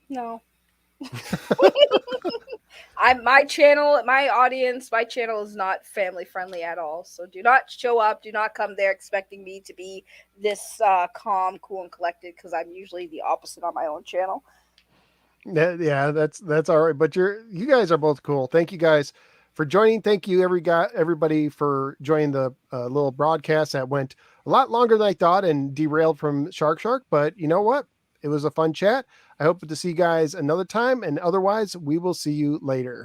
No. My channel, my audience, my channel is not family friendly at all. So do not show up. Do not come there expecting me to be this calm, cool, and collected, because I'm usually the opposite on my own channel. Yeah, that's all right. But you guys are both cool. Thank you guys for joining. Thank you everybody for joining the little broadcast that went a lot longer than I thought and derailed from Shark. But you know what? It was a fun chat. I hope to see you guys another time, and otherwise we will see you later.